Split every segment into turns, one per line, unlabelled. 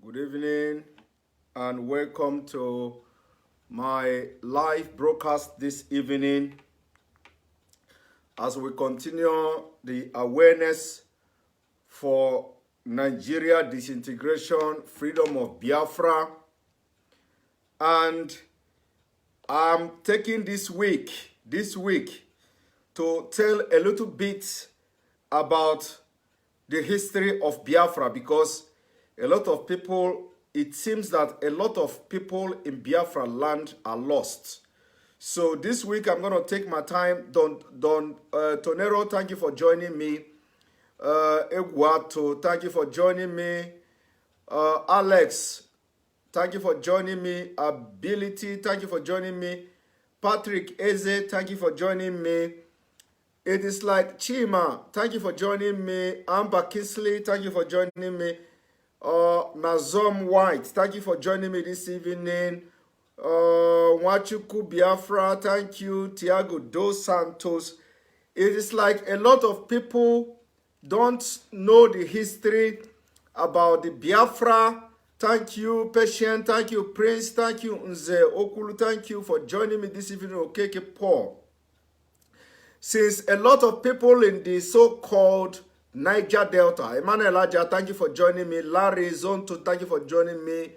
Good evening and welcome to my live broadcast this evening as we continue the awareness for Nigeria disintegration, freedom of Biafra. And I'm taking this week to tell a little bit about the history of Biafra, because a lot of people, it seems that a lot of people in Biafra land are lost. So this week I'm going to take my time. Tonero, thank you for joining me. Egwato, thank you for joining me. Alex, thank you for joining me. Ability, thank you for joining me. Patrick Eze, thank you for joining me. It is like Chima, thank you for joining me. Amber Kisley, thank you for joining me. Nazom White, thank you for joining me this evening. Wachuku Biafra, thank you. Tiago Dos Santos. It is like a lot of people don't know the history about the Biafra. Thank you, Patient. Thank you, Prince. Thank you, Nze Okulu. Thank you for joining me this evening, Okeke Paul. Since a lot of people in the so-called Niger Delta, Emmanuel Aja, thank you for joining me. Larry Zonto, thank you for joining me.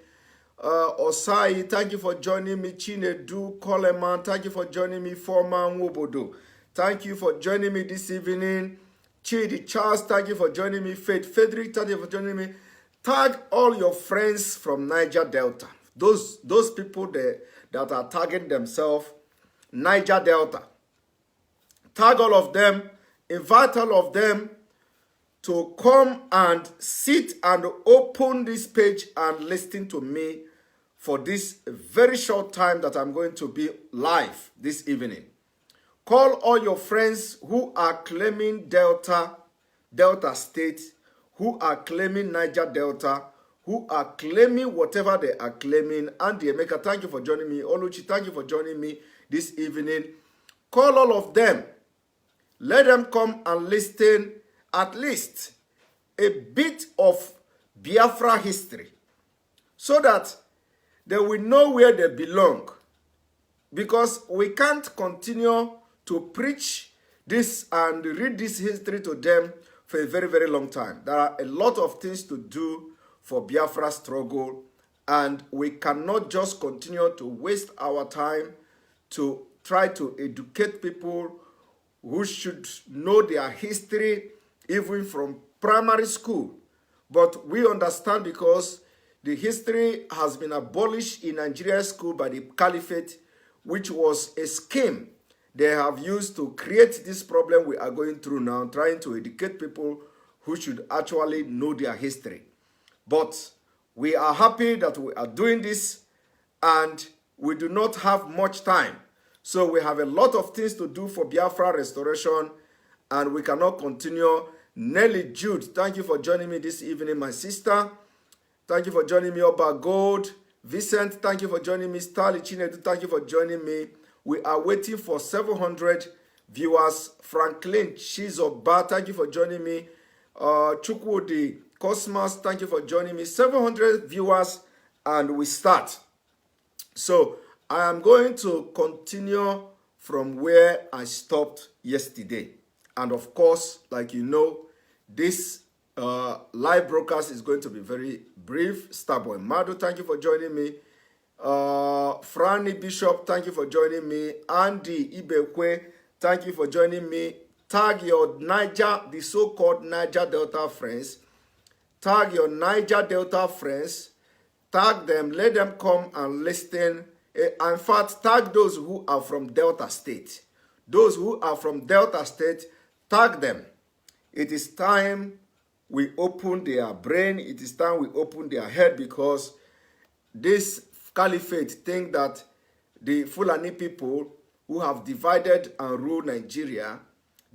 Osai, thank you for joining me. Chinedu Coleman, thank you for joining me. Foreman Wobodo, thank you for joining me this evening. Chidi Charles, thank you for joining me. Faith Frederick, thank you for joining me. Tag all your friends from Niger Delta. Those people that are tagging themselves Niger Delta. Tag all of them, invite all of them to come and sit and open this page and listen to me for this very short time that I'm going to be live this evening. Call all your friends who are claiming Delta State, who are claiming Niger Delta, who are claiming whatever they are claiming. Andy Emeka, thank you for joining me. Oluchi, thank you for joining me this evening. Call all of them. Let them come and listen at least a bit of Biafra history so that they will know where they belong. Because we can't continue to preach this and read this history to them for a very, very long time. There are a lot of things to do for Biafra struggle, and we cannot just continue to waste our time to try to educate people who should know their history even from primary school. But we understand because the history has been abolished in Nigeria school by the Caliphate, which was a scheme they have used to create this problem we are going through now, trying to educate people who should actually know their history. But we are happy that we are doing this, and we do not have much time. So we have a lot of things to do for Biafra restoration, and we cannot continue. Nelly Jude, thank you for joining me this evening, my sister. Thank you for joining me, Oba Gold. Vincent, thank you for joining me. Starly Chinedu, thank you for joining me. We are waiting for 700 viewers. Franklin Chizoba, thank you for joining me. Chukwudi Cosmos, thank you for joining me. 700 viewers, and we start. So I am going to continue from where I stopped yesterday. And of course, like you know, this live broadcast is going to be very brief. Starboy Mado, thank you for joining me. Franny Bishop, thank you for joining me. Andy Ibekwe, thank you for joining me. Tag your Niger, the so-called Niger Delta friends. Tag your Niger Delta friends. Tag them, let them come and listen. In fact, tag those who are from Delta State. Those who are from Delta State, tag them. It is time we open their brain. It is time we open their head, because this caliphate think that the Fulani people who have divided and ruled Nigeria,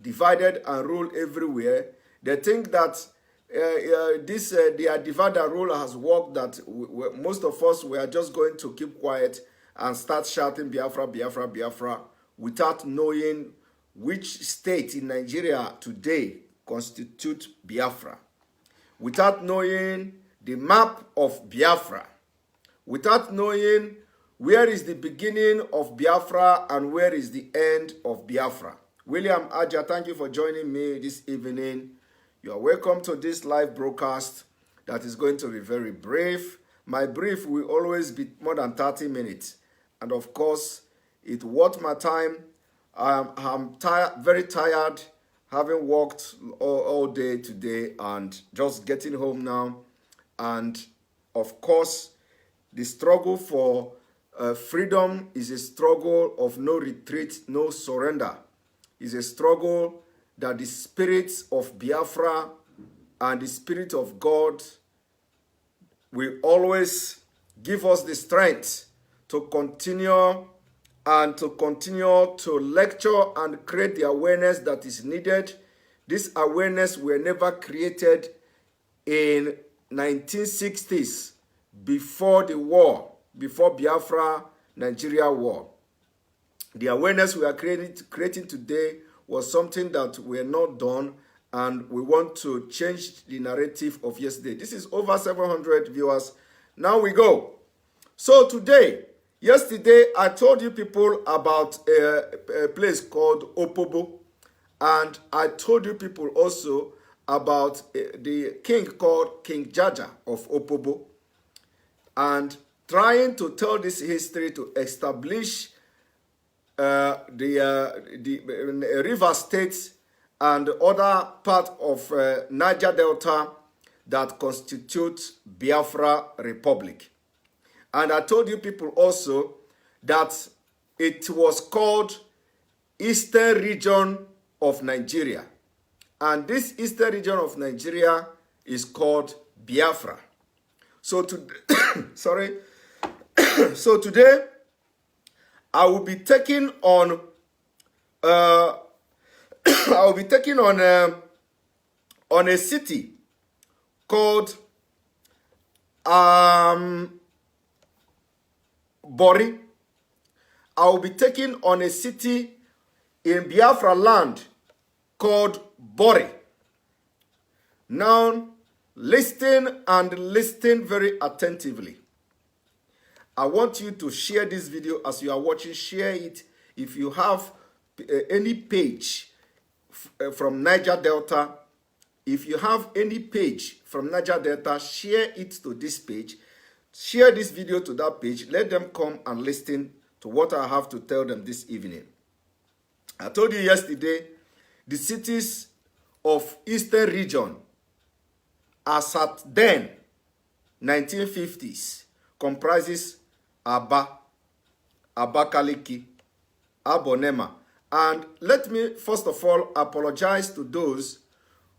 divided and ruled everywhere, they think that their divide and rule has worked, that most of us were just going to keep quiet and start shouting Biafra, Biafra, Biafra, without knowing which state in Nigeria today constitute Biafra, without knowing the map of Biafra, without knowing where is the beginning of Biafra and where is the end of Biafra. William Aja, thank you for joining me this evening. You are welcome to this live broadcast that is going to be very brief. My brief will always be more than 30 minutes. And of course, it worth my time. I'm tired, very tired, having worked all day today and just getting home now. And of course, the struggle for freedom is a struggle of no retreat, no surrender. It's a struggle that the spirits of Biafra and the Spirit of God will always give us the strength to continue and to continue to lecture and create the awareness that is needed. This awareness were never created in 1960s before the war, before Biafra Nigeria war. The awareness we are creating today was something that we are not done, and we want to change the narrative of yesterday. This is over 700 viewers. Now we go. So today, yesterday, I told you people about a place called Opobo, and I told you people also about the king called King Jaja of Opobo, and trying to tell this history to establish the river states and other part of Niger Delta that constitute Biafra Republic. And I told you people also that it was called Eastern Region of Nigeria. And this Eastern Region of Nigeria is called Biafra. So sorry. So today I will be taking on on a city called Bori. I will be taking on a city in Biafra land called Bori. Now, listen very attentively. I want you to share this video as you are watching. Share it. If you have any page from Niger Delta, if you have any page from Niger Delta, share it to this page. Share this video to that page. Let them come and listen to what I have to tell them this evening. I told you yesterday, the cities of Eastern Region as at then, 1950s, comprises Aba, Abakaliki, Abonema. And let me first of all apologize to those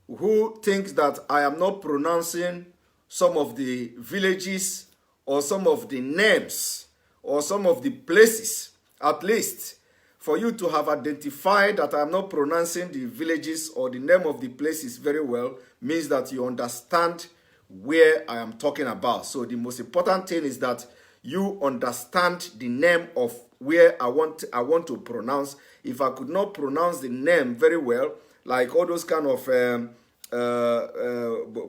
who think that I am not pronouncing some of the villages or some of the names or some of the places. At least for you to have identified that I am not pronouncing the villages or the name of the places very well means that you understand where I am talking about. So the most important thing is that you understand the name of where I want to pronounce. If I could not pronounce the name very well, like all those kind of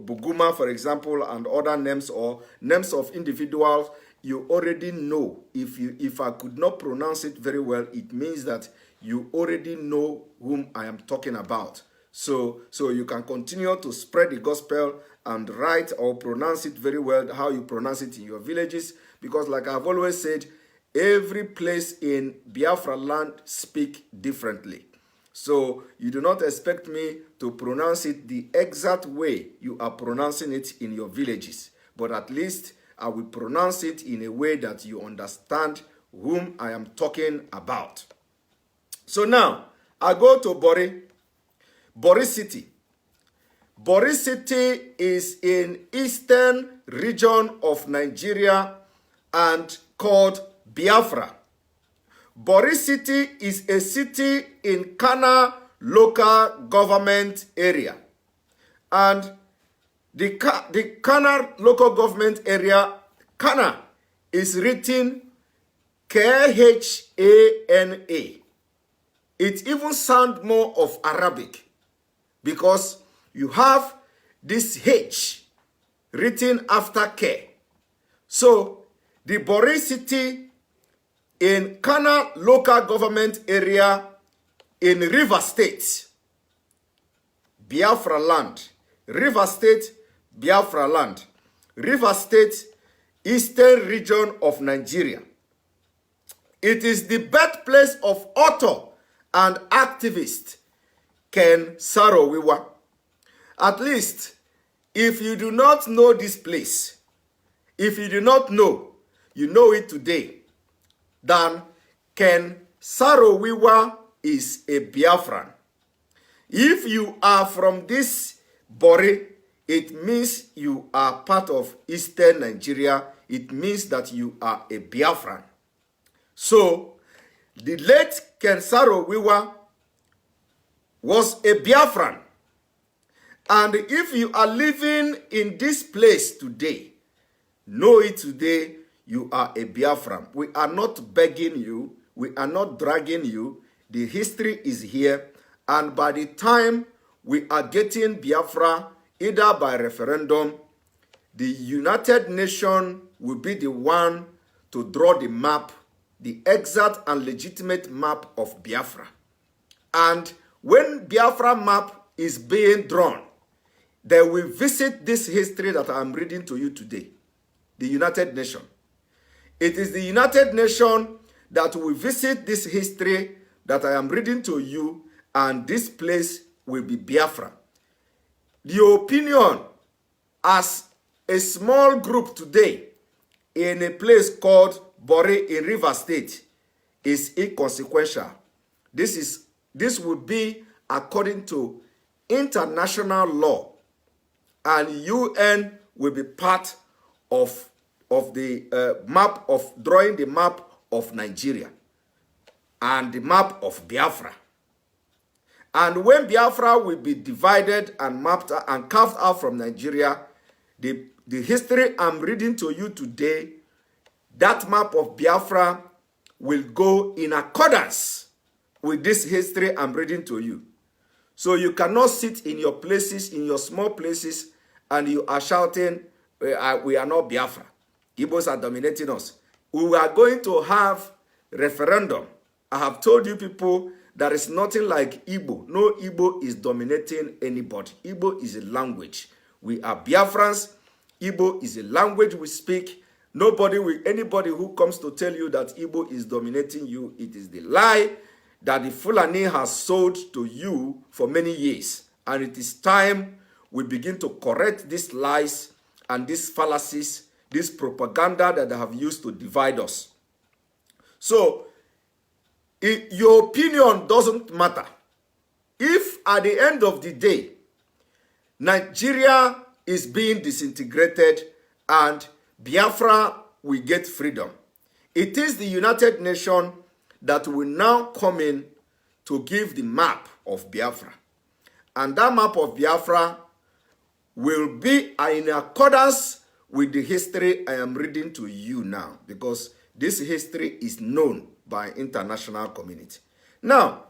Buguma, for example, and other names or names of individuals, you already know. If I could not pronounce it very well, it means that you already know whom I am talking about. So you can continue to spread the gospel and write or pronounce it very well, how you pronounce it in your villages. Because like I've always said, every place in Biafra land speak differently. So you do not expect me to pronounce it the exact way you are pronouncing it in your villages. But at least I will pronounce it in a way that you understand whom I am talking about. So now, I go to Bori City. Bori City is in Eastern Region of Nigeria and called Biafra. Bori City is a city in Kana local government area. And the Kana local government area, Kana, is written K-H-A-N-A. It even sounds more of Arabic because you have this H written after K. So, the Bori city in Kana local government area in River State, Biafra land. River State, Biafra land. River State, eastern region of Nigeria. It is the birthplace of author and activist Ken Saro-Wiwa. At least, if you do not know this place, if you do not know, you know it today, then Ken Saro-Wiwa is a Biafran. If you are from this Bori, it means you are part of Eastern Nigeria. It means that you are a Biafran. So, the late Ken Saro-Wiwa was a Biafran. And if you are living in this place today, know it today, you are a Biafran. We are not begging you. We are not dragging you. The history is here. And by the time we are getting Biafra, either by referendum, the United Nations will be the one to draw the map, the exact and legitimate map of Biafra. And when Biafra map is being drawn, they will visit this history that I am reading to you today, the United Nations. It is the United Nations that will visit this history that I am reading to you, and this place will be Biafra. The opinion as a small group today in a place called Bori in River State is inconsequential. This will be according to international law, and UN will be part of the map of drawing the map of Nigeria and the map of Biafra. And when Biafra will be divided and mapped and carved out from Nigeria, the history I'm reading to you today, that map of Biafra will go in accordance with this history I'm reading to you. So you cannot sit in your places, in your small places, and you are shouting, we are not Biafra. Igbos are dominating us. We are going to have referendum. I have told you people, there is nothing like Igbo. No Igbo is dominating anybody. Igbo is a language. We are Biafrans. Igbo is a language we speak. Anybody who comes to tell you that Igbo is dominating you, it is the lie that the Fulani has sold to you for many years. And it is time we begin to correct these lies and these fallacies, this propaganda that they have used to divide us. So, your opinion doesn't matter. If at the end of the day, Nigeria is being disintegrated and Biafra will get freedom, it is the United Nations that will now come in to give the map of Biafra. And that map of Biafra will be in accordance with the history I am reading to you now, because this history is known by international community. Now,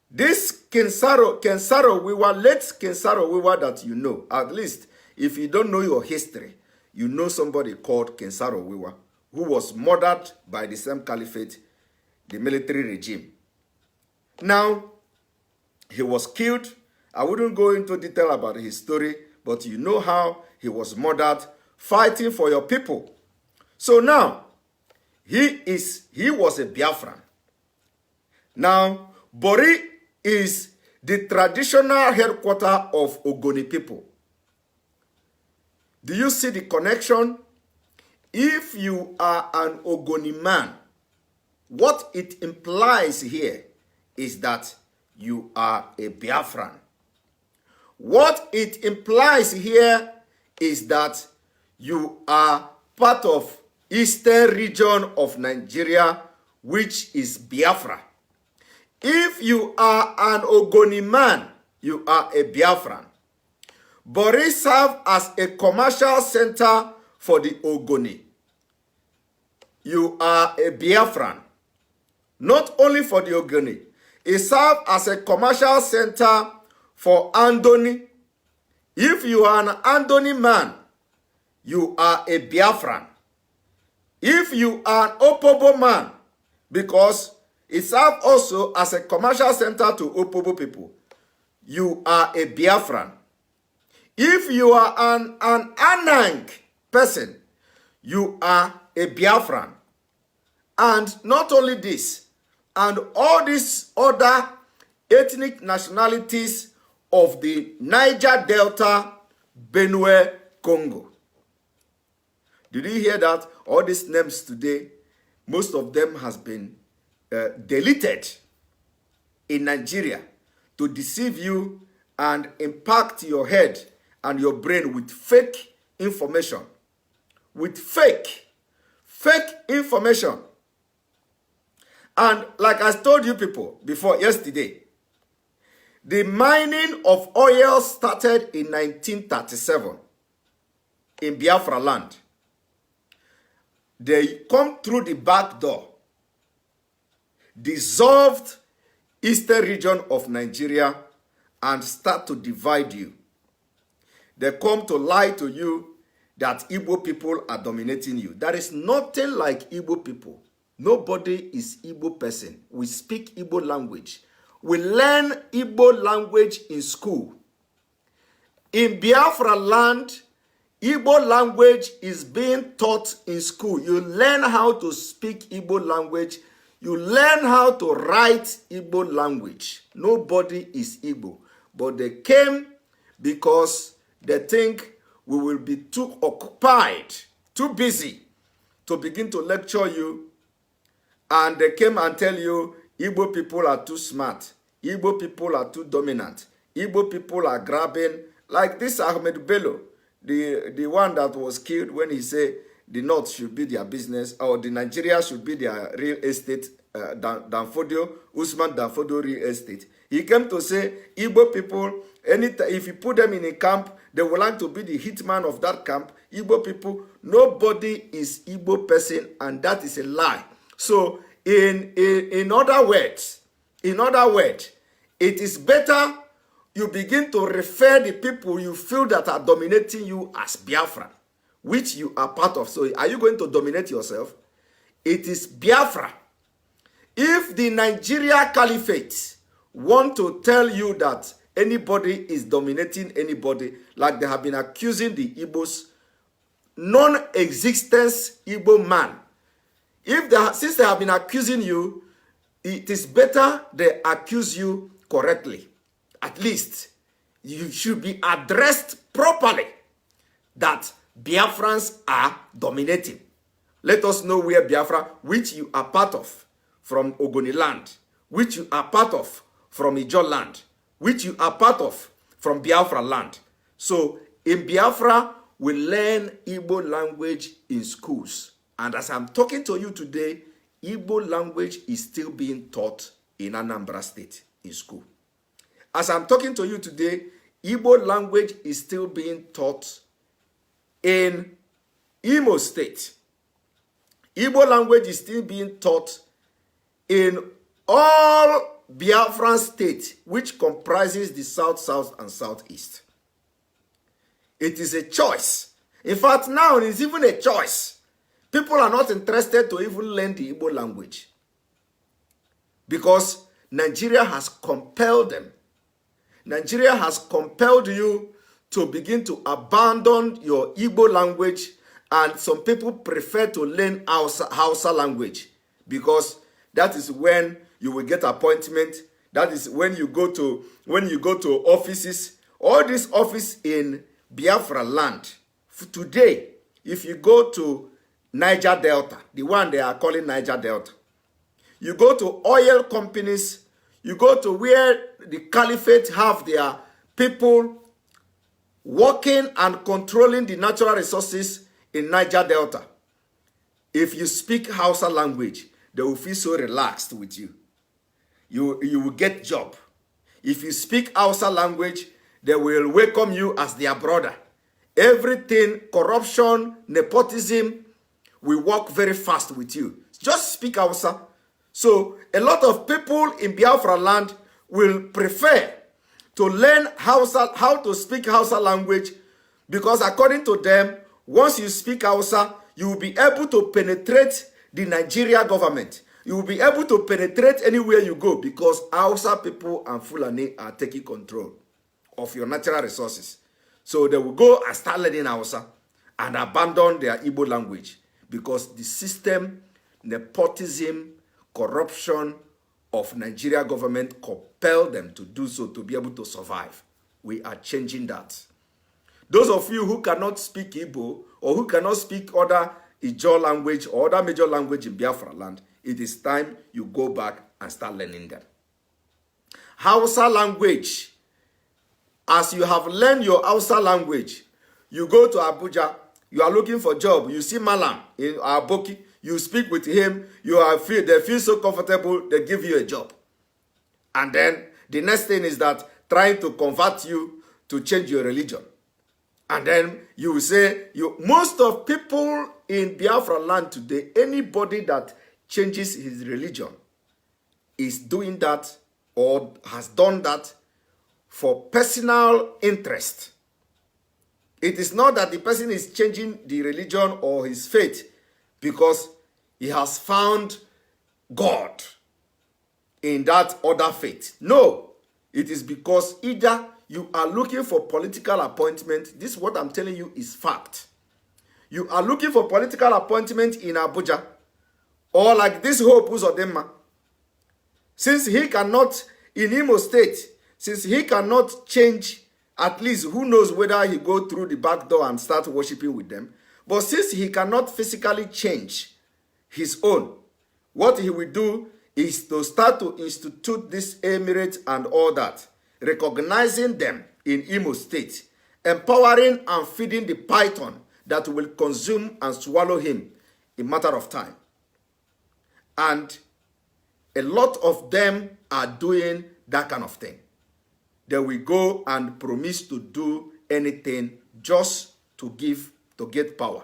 this Ken Saro-Wiwa, let Ken Saro-Wiwa that you know, at least if you don't know your history, you know somebody called Ken Saro-Wiwa, who was murdered by the same caliphate, the military regime. Now, he was killed. I wouldn't go into detail about his story, but you know how he was murdered fighting for your people. So now, he was a Biafran. Now, Bori is the traditional headquarters of Ogoni people. Do you see the connection? If you are an Ogoni man, what it implies here is that you are a Biafran. What it implies here is that you are part of eastern region of Nigeria, which is Biafra. If you are an Ogoni man, you are a Biafran. Bori serves as a commercial center for the Ogoni. You are a Biafran. Not only for the Ogoni, it serves as a commercial center for Andoni, If you are an Anthony man, you are a Biafran. If you are an Opobo man, because it serves also as a commercial center to Opobo people, you are a Biafran. If you are an Anang person, you are a Biafran. And not only this, and all these other ethnic nationalities of the Niger Delta, Benue, Congo. Did you hear that? All these names today, most of them has been deleted in Nigeria to deceive you and impact your head and your brain with fake information. With fake information. And like I told you people before yesterday, the mining of oil started in 1937 in Biafra land. They come through the back door, dissolved eastern region of Nigeria and start to divide you. They come to lie to you that Igbo people are dominating you. There is nothing like Igbo people. Nobody is Igbo person. We speak Igbo language. We learn Igbo language in school. In Biafra land, Igbo language is being taught in school. You learn how to speak Igbo language. You learn how to write Igbo language. Nobody is Igbo. But they came because they think we will be too occupied, too busy to begin to lecture you. And they came and tell you, Igbo people are too smart. Igbo people are too dominant. Igbo people are grabbing, like this Ahmed Bello, the one that was killed when he said the North should be their business, or the Nigeria should be their real estate, Danfodio, Usman Danfodio real estate. He came to say, Igbo people, anytime, if you put them in a camp, they would like to be the hitman of that camp. Igbo people, nobody is Igbo person, and that is a lie. So, in other words, it is better you begin to refer the people you feel that are dominating you as Biafra, which you are part of. So, are you going to dominate yourself? It is Biafra. If the Nigeria Caliphate want to tell you that anybody is dominating anybody, like they have been accusing the Igbos, non-existence Igbo man, since they have been accusing you, it is better they accuse you correctly. At least you should be addressed properly that Biafrans are dominating. Let us know where Biafra, which you are part of from Ogoni land, which you are part of from Ijo land, which you are part of from Biafra land. So in Biafra, we learn Igbo language in schools. And as I'm talking to you today, Igbo language is still being taught in Anambra State in school. As I'm talking to you today, Igbo language is still being taught in Imo State. Igbo language is still being taught in all Biafran states, which comprises the South, South, and Southeast. It is a choice. In fact, now it is even a choice. People are not interested to even learn the Igbo language because Nigeria has compelled them. Nigeria has compelled you to begin to abandon your Igbo language, and some people prefer to learn Hausa language because that is when you will get appointment. That is when you go to offices. All this office in Biafra land. Today, if you go to Niger Delta, the one they are calling Niger Delta, you go to oil companies, you go to where the caliphate have their people working and controlling the natural resources in Niger Delta. If you speak Hausa language, they will feel so relaxed with you. You will get job. If you speak Hausa language, they will welcome you as their brother. Everything, corruption, nepotism, will work very fast with you. Just speak Hausa. So a lot of people in Biafra land will prefer to learn Hausa, how to speak Hausa language, because according to them, once you speak Hausa, you will be able to penetrate the Nigeria government. You will be able to penetrate anywhere you go, because Hausa people and Fulani are taking control of your natural resources. So they will go and start learning Hausa and abandon their Igbo language, because the system, nepotism, corruption of Nigeria government compel them to do so to be able to survive. We are changing that. Those of you who cannot speak Igbo or who cannot speak other Ijaw language or other major language in Biafra land, it is time you go back and start learning them. Hausa language, as you have learned your Hausa language, you go to Abuja, you are looking for a job, you see Malam in Aboki, you speak with him, they feel so comfortable, they give you a job. And then the next thing is that trying to convert you to change your religion. And then you will say, most of people in Biafra land today, anybody that changes his religion is doing that or has done that for personal interest. It is not that the person is changing the religion or his faith because he has found God in that other faith. No, it is because either you are looking for political appointment. This, what I'm telling you, is fact. You are looking for political appointment in Abuja, or like this Hope Uzodinma. Since he cannot, in Imo State, since he cannot change, at least who knows whether he go through the back door and start worshiping with them. But since he cannot physically change his own, what he will do is to start to institute this emirate and all that, recognizing them in Imo State, empowering and feeding the python that will consume and swallow him in a matter of time. And a lot of them are doing that kind of thing. They will go and promise to do anything just to get power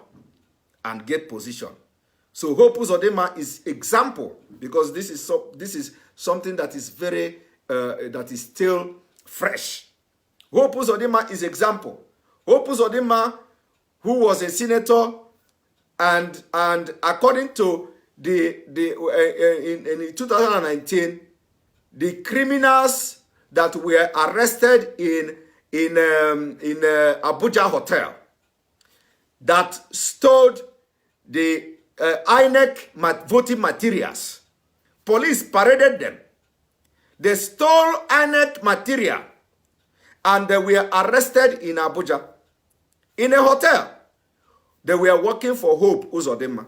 and get position. So Hope Uzodinma is example, because this is something that is very that is still fresh. Hope Uzodinma is example. Hope Uzodinma, who was a senator, and according to in 2019, the criminals that were arrested in Abuja hotel that stole the INEC voting materials. Police paraded them. They stole INEC material and they were arrested in Abuja in a hotel. They were working for Hope Uzodinma.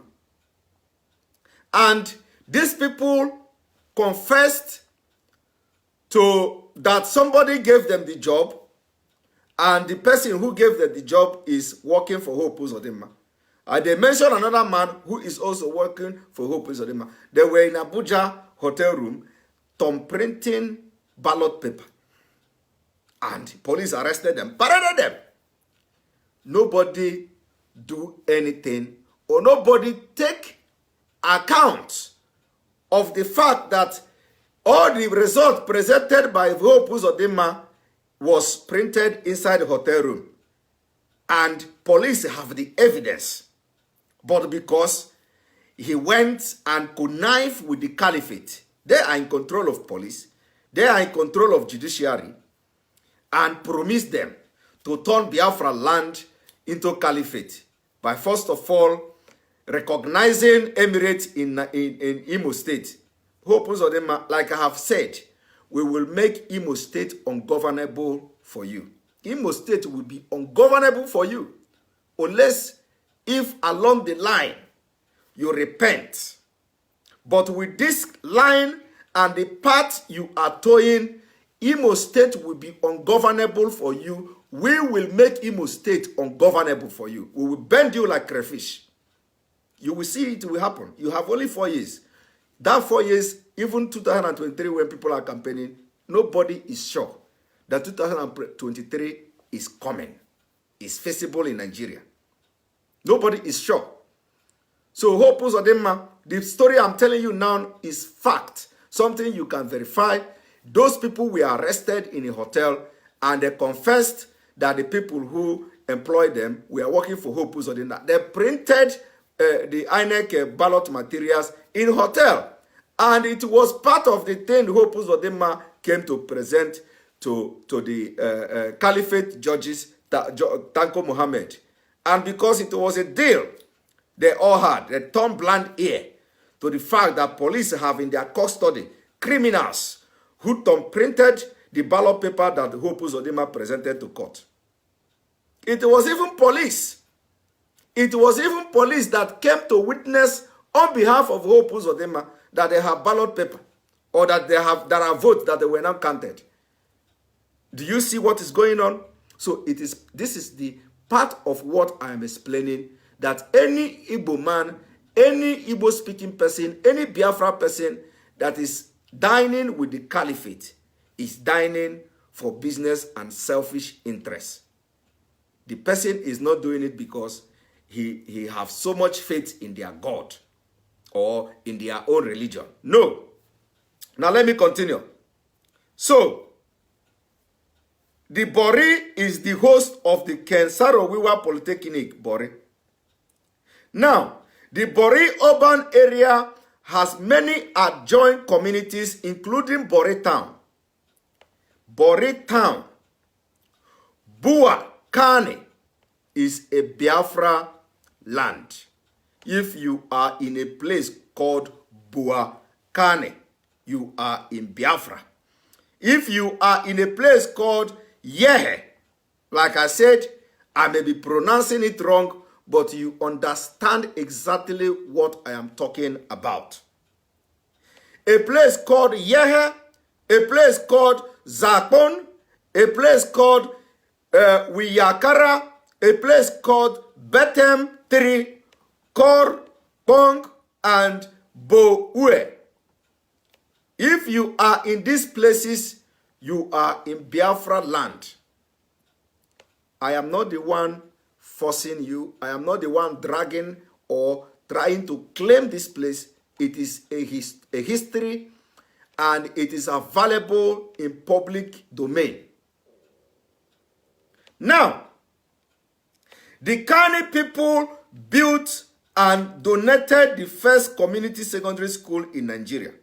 And these people confessed to that somebody gave them the job, and the person who gave them the job is working for Hope Uzodinma. And they mentioned another man who is also working for Hope Uzodinma. They were in Abuja hotel room, printing ballot paper. And police arrested them, paraded them. Nobody do anything, or nobody take account of the fact that all the results presented by Hope Uzodinma was printed inside the hotel room. And police have the evidence. But because he went and connived with the caliphate, they are in control of police, they are in control of judiciary, and promised them to turn Biafra land into caliphate by first of all recognizing emirates in Imo State. Hope Uzodinma, like I have said, we will make Imo State ungovernable for you. Imo State will be ungovernable for you unless if along the line you repent. But with this line and the path you are towing, Imo State will be ungovernable for you. We will make Imo State ungovernable for you. We will bend you like crayfish. You will see it will happen. You have only 4 years. That 4 years, even 2023 when people are campaigning, nobody is sure that 2023 is coming. It's feasible in Nigeria. Nobody is sure. So Hope Uzodinma, the story I'm telling you now is fact. Something you can verify. Those people were arrested in a hotel, and they confessed that the people who employed them were working for Hope Uzodinma. They printed the INEC ballot materials in hotel, and it was part of the thing Hope Uzodinma came to present to the Caliphate judges, Tanko Muhammad. And because it was a deal they all had, they turned blind ear to the fact that police have in their custody criminals who printed the ballot paper that Hope Uzodinma presented to court. It was even police. It was even police that came to witness on behalf of Hope Uzodinma that they have ballot paper, or that there are votes that they were not counted. Do you see what is going on? So this is the part of what I am explaining, that any Igbo man, any Igbo speaking person, any Biafra person that is dining with the caliphate is dining for business and selfish interests. The person is not doing it because he have so much faith in their God or in their own religion. No. Now let me continue. So, the Bori is the host of the Kensaro Wiwa Polytechnic, Bori. Now, the Bori urban area has many adjoining communities, including Bori Town. Bori Town, Bua Kane, is a Biafra land. If you are in a place called Bua Kane, you are in Biafra. If you are in a place called Yehe, like I said, I may be pronouncing it wrong, but you understand exactly what I am talking about. A place called Yehe, a place called Zakon, a place called Wiyakara, a place called Betem 3, Kor, Pong, and Boue. If you are in these places, you are in Biafra land. I am not the one forcing you. I am not the one dragging or trying to claim this place. It is a history, and it is available in public domain. Now, the Kani people built and donated the first community secondary school in Nigeria.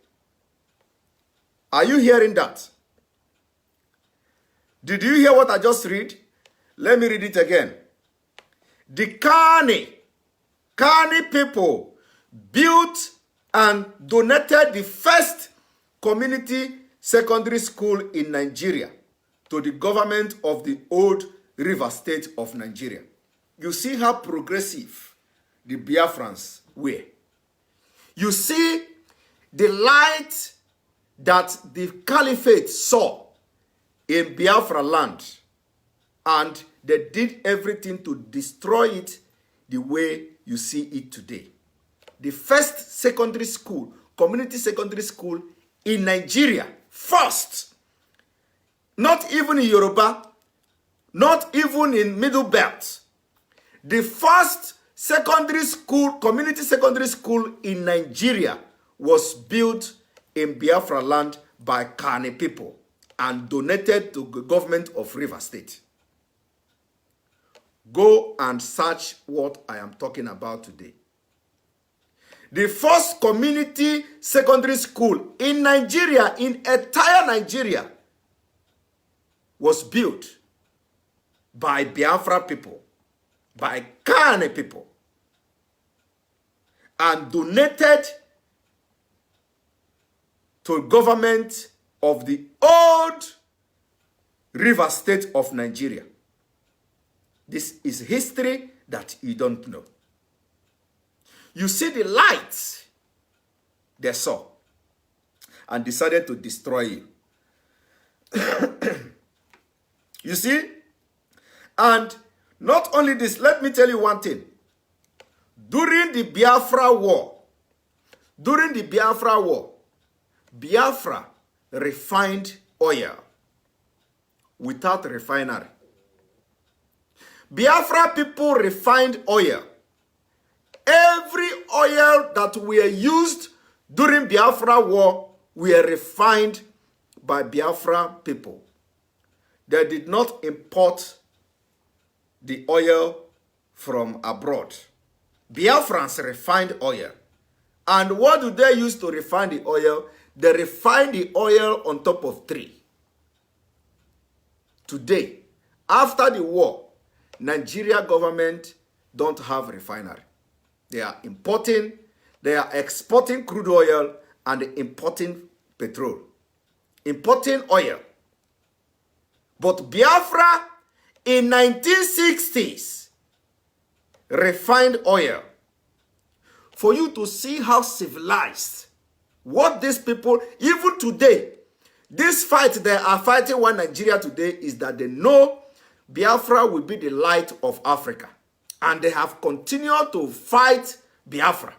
Are you hearing that? Did you hear what I just read? Let me read it again. The Kani people built and donated the first community secondary school in Nigeria to the government of the old River State of Nigeria. You see how progressive the Biafrans were. You see the light that the caliphate saw in Biafra land, and they did everything to destroy it the way you see it today. The first secondary school, community secondary school in Nigeria, first. Not even in Yoruba, not even in Middle Belt. The first secondary school, community secondary school in Nigeria was built in Biafra land by Kani people and donated to the government of River State. Go and search what I am talking about today. The first community secondary school in Nigeria, in entire Nigeria, was built by Biafra people, by Kane people, and donated to government of the old River State of Nigeria. This is history that you don't know. You see the light they saw and decided to destroy you. You see? And not only this, let me tell you one thing. During the Biafra War, Biafra refined oil without refinery. Biafra people refined oil. Every oil that were used during Biafra War were refined by Biafra people. They did not import the oil from abroad. Biafrans refined oil. And what do they use to refine the oil? They refine the oil on top of tree. Today, after the war, Nigeria government don't have refinery. They are importing, they are exporting crude oil and importing petrol. Importing oil. But Biafra in 1960s refined oil. For you to see how civilized, what these people, even today, this fight they are fighting one Nigeria today is that they know Biafra will be the light of Africa. And they have continued to fight Biafra.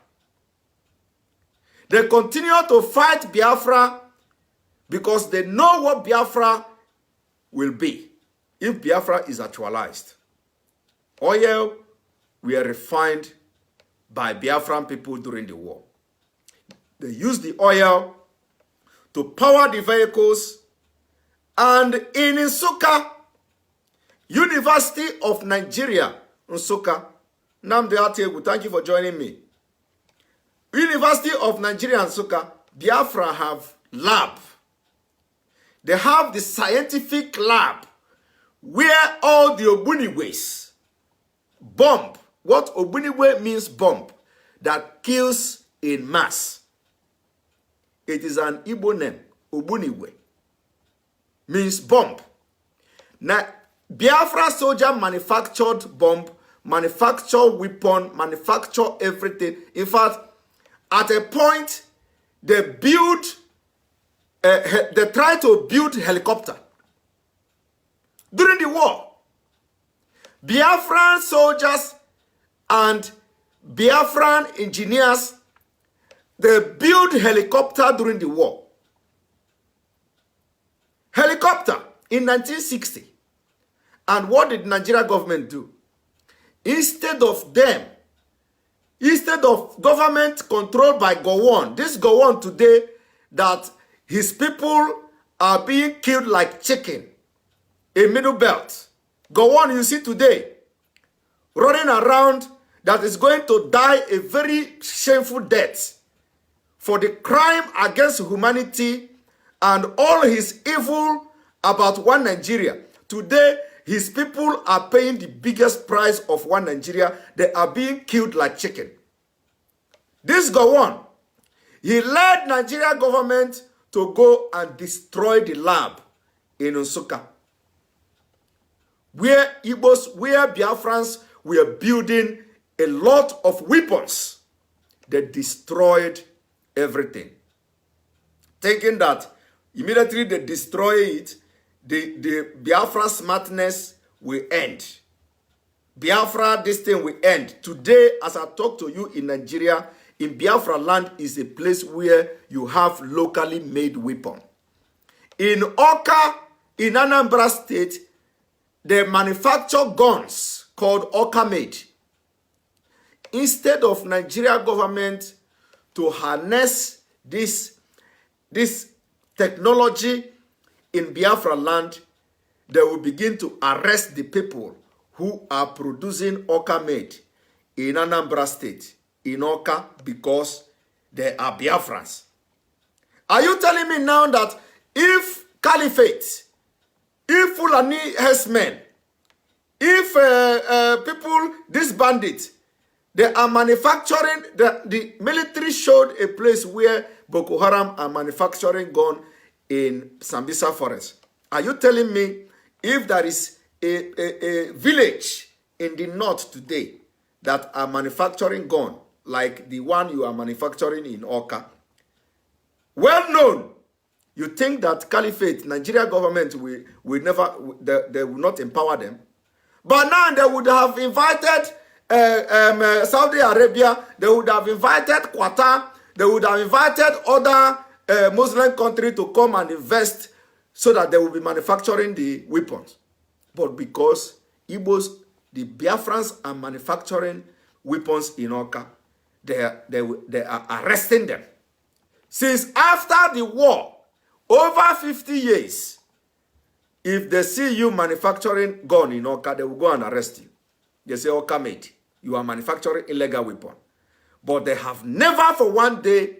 They continue to fight Biafra because they know what Biafra will be if Biafra is actualized. Oil were refined by Biafran people during the war. They used the oil to power the vehicles, and in Nsukka, University of Nigeria, Nsukka, Nnamdi Ategu, thank you for joining me. University of Nigeria, Nsukka, Biafra have lab. They have the scientific lab where all the Ogbuniwes bomb. What Ogbuniwe means bomb, that kills in mass. It is an Igbo name, Ogbuniwe. Means bomb. Now, Biafra soldier manufactured bomb, manufactured weapon, manufactured everything. In fact, at a point, they tried to build helicopter. During the war, Biafran soldiers and Biafran engineers, they built helicopter during the war. Helicopter in 1960. And what did Nigeria government do? Instead of government controlled by Gowon, this Gowon today, that his people are being killed like chicken in Middle Belt. Gowon, you see today, running around, that is going to die a very shameful death for the crime against humanity and all his evil about one Nigeria. Today, his people are paying the biggest price of one Nigeria. They are being killed like chicken. This Gowon, he led Nigeria government to go and destroy the lab in Nsukka, where Biafrans were building a lot of weapons. They destroyed everything. Thinking that immediately they destroy it, the Biafra smartness will end. Biafra, this thing will end. Today, as I talk to you in Nigeria, in Biafra land is a place where you have locally made weapon. In Oka, in Anambra State, they manufacture guns called Oka made. Instead of Nigeria government to harness this technology in Biafra land, they will begin to arrest the people who are producing Oka made in Anambra State, in Oka, because they are Biafrans. Are you telling me now that if Caliphate, if Fulani herdsmen, if people, these bandits, they are manufacturing, the military showed a place where Boko Haram are manufacturing gun in Sambisa forest. Are you telling me if there is a village in the north today that are manufacturing gun like the one you are manufacturing in Oka, well known, you think that Caliphate, Nigeria government will never, they will not empower them? But now they would have invited Saudi Arabia, they would have invited Qatar, they would have invited other Muslim countries to come and invest so that they will be manufacturing the weapons. But because Igbos, the Biafrans are manufacturing weapons in Oka, they are arresting them. Since after the war, Over 50 years, if they see you manufacturing gun in Oka, they will go and arrest you. They say, Oka mate, you are manufacturing illegal weapon. But they have never for one day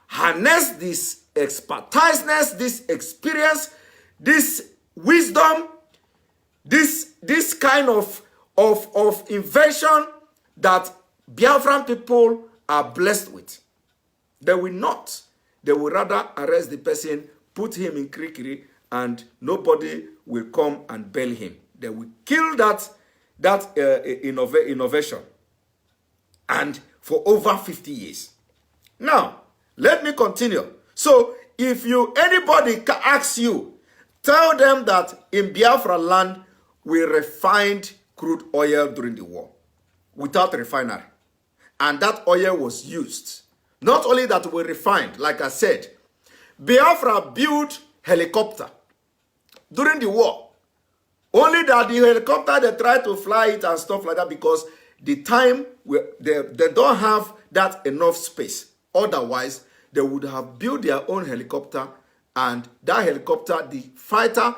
harnessed this expertise, this experience, this wisdom, this kind of invention that Biafran people are blessed with. They will not. They will rather arrest the person, put him in Krikiri, and nobody will come and bail him. They will kill that innovation. And for over 50 years. Now, let me continue. So, if anybody asks you, tell them that in Biafra land, we refined crude oil during the war without refinery. And that oil was used. Not only that we refined, like I said, Biafra built helicopter during the war. Only that the helicopter, they tried to fly it and stuff like that because the time, they don't have that enough space. Otherwise, they would have built their own helicopter, and that helicopter, the fighter,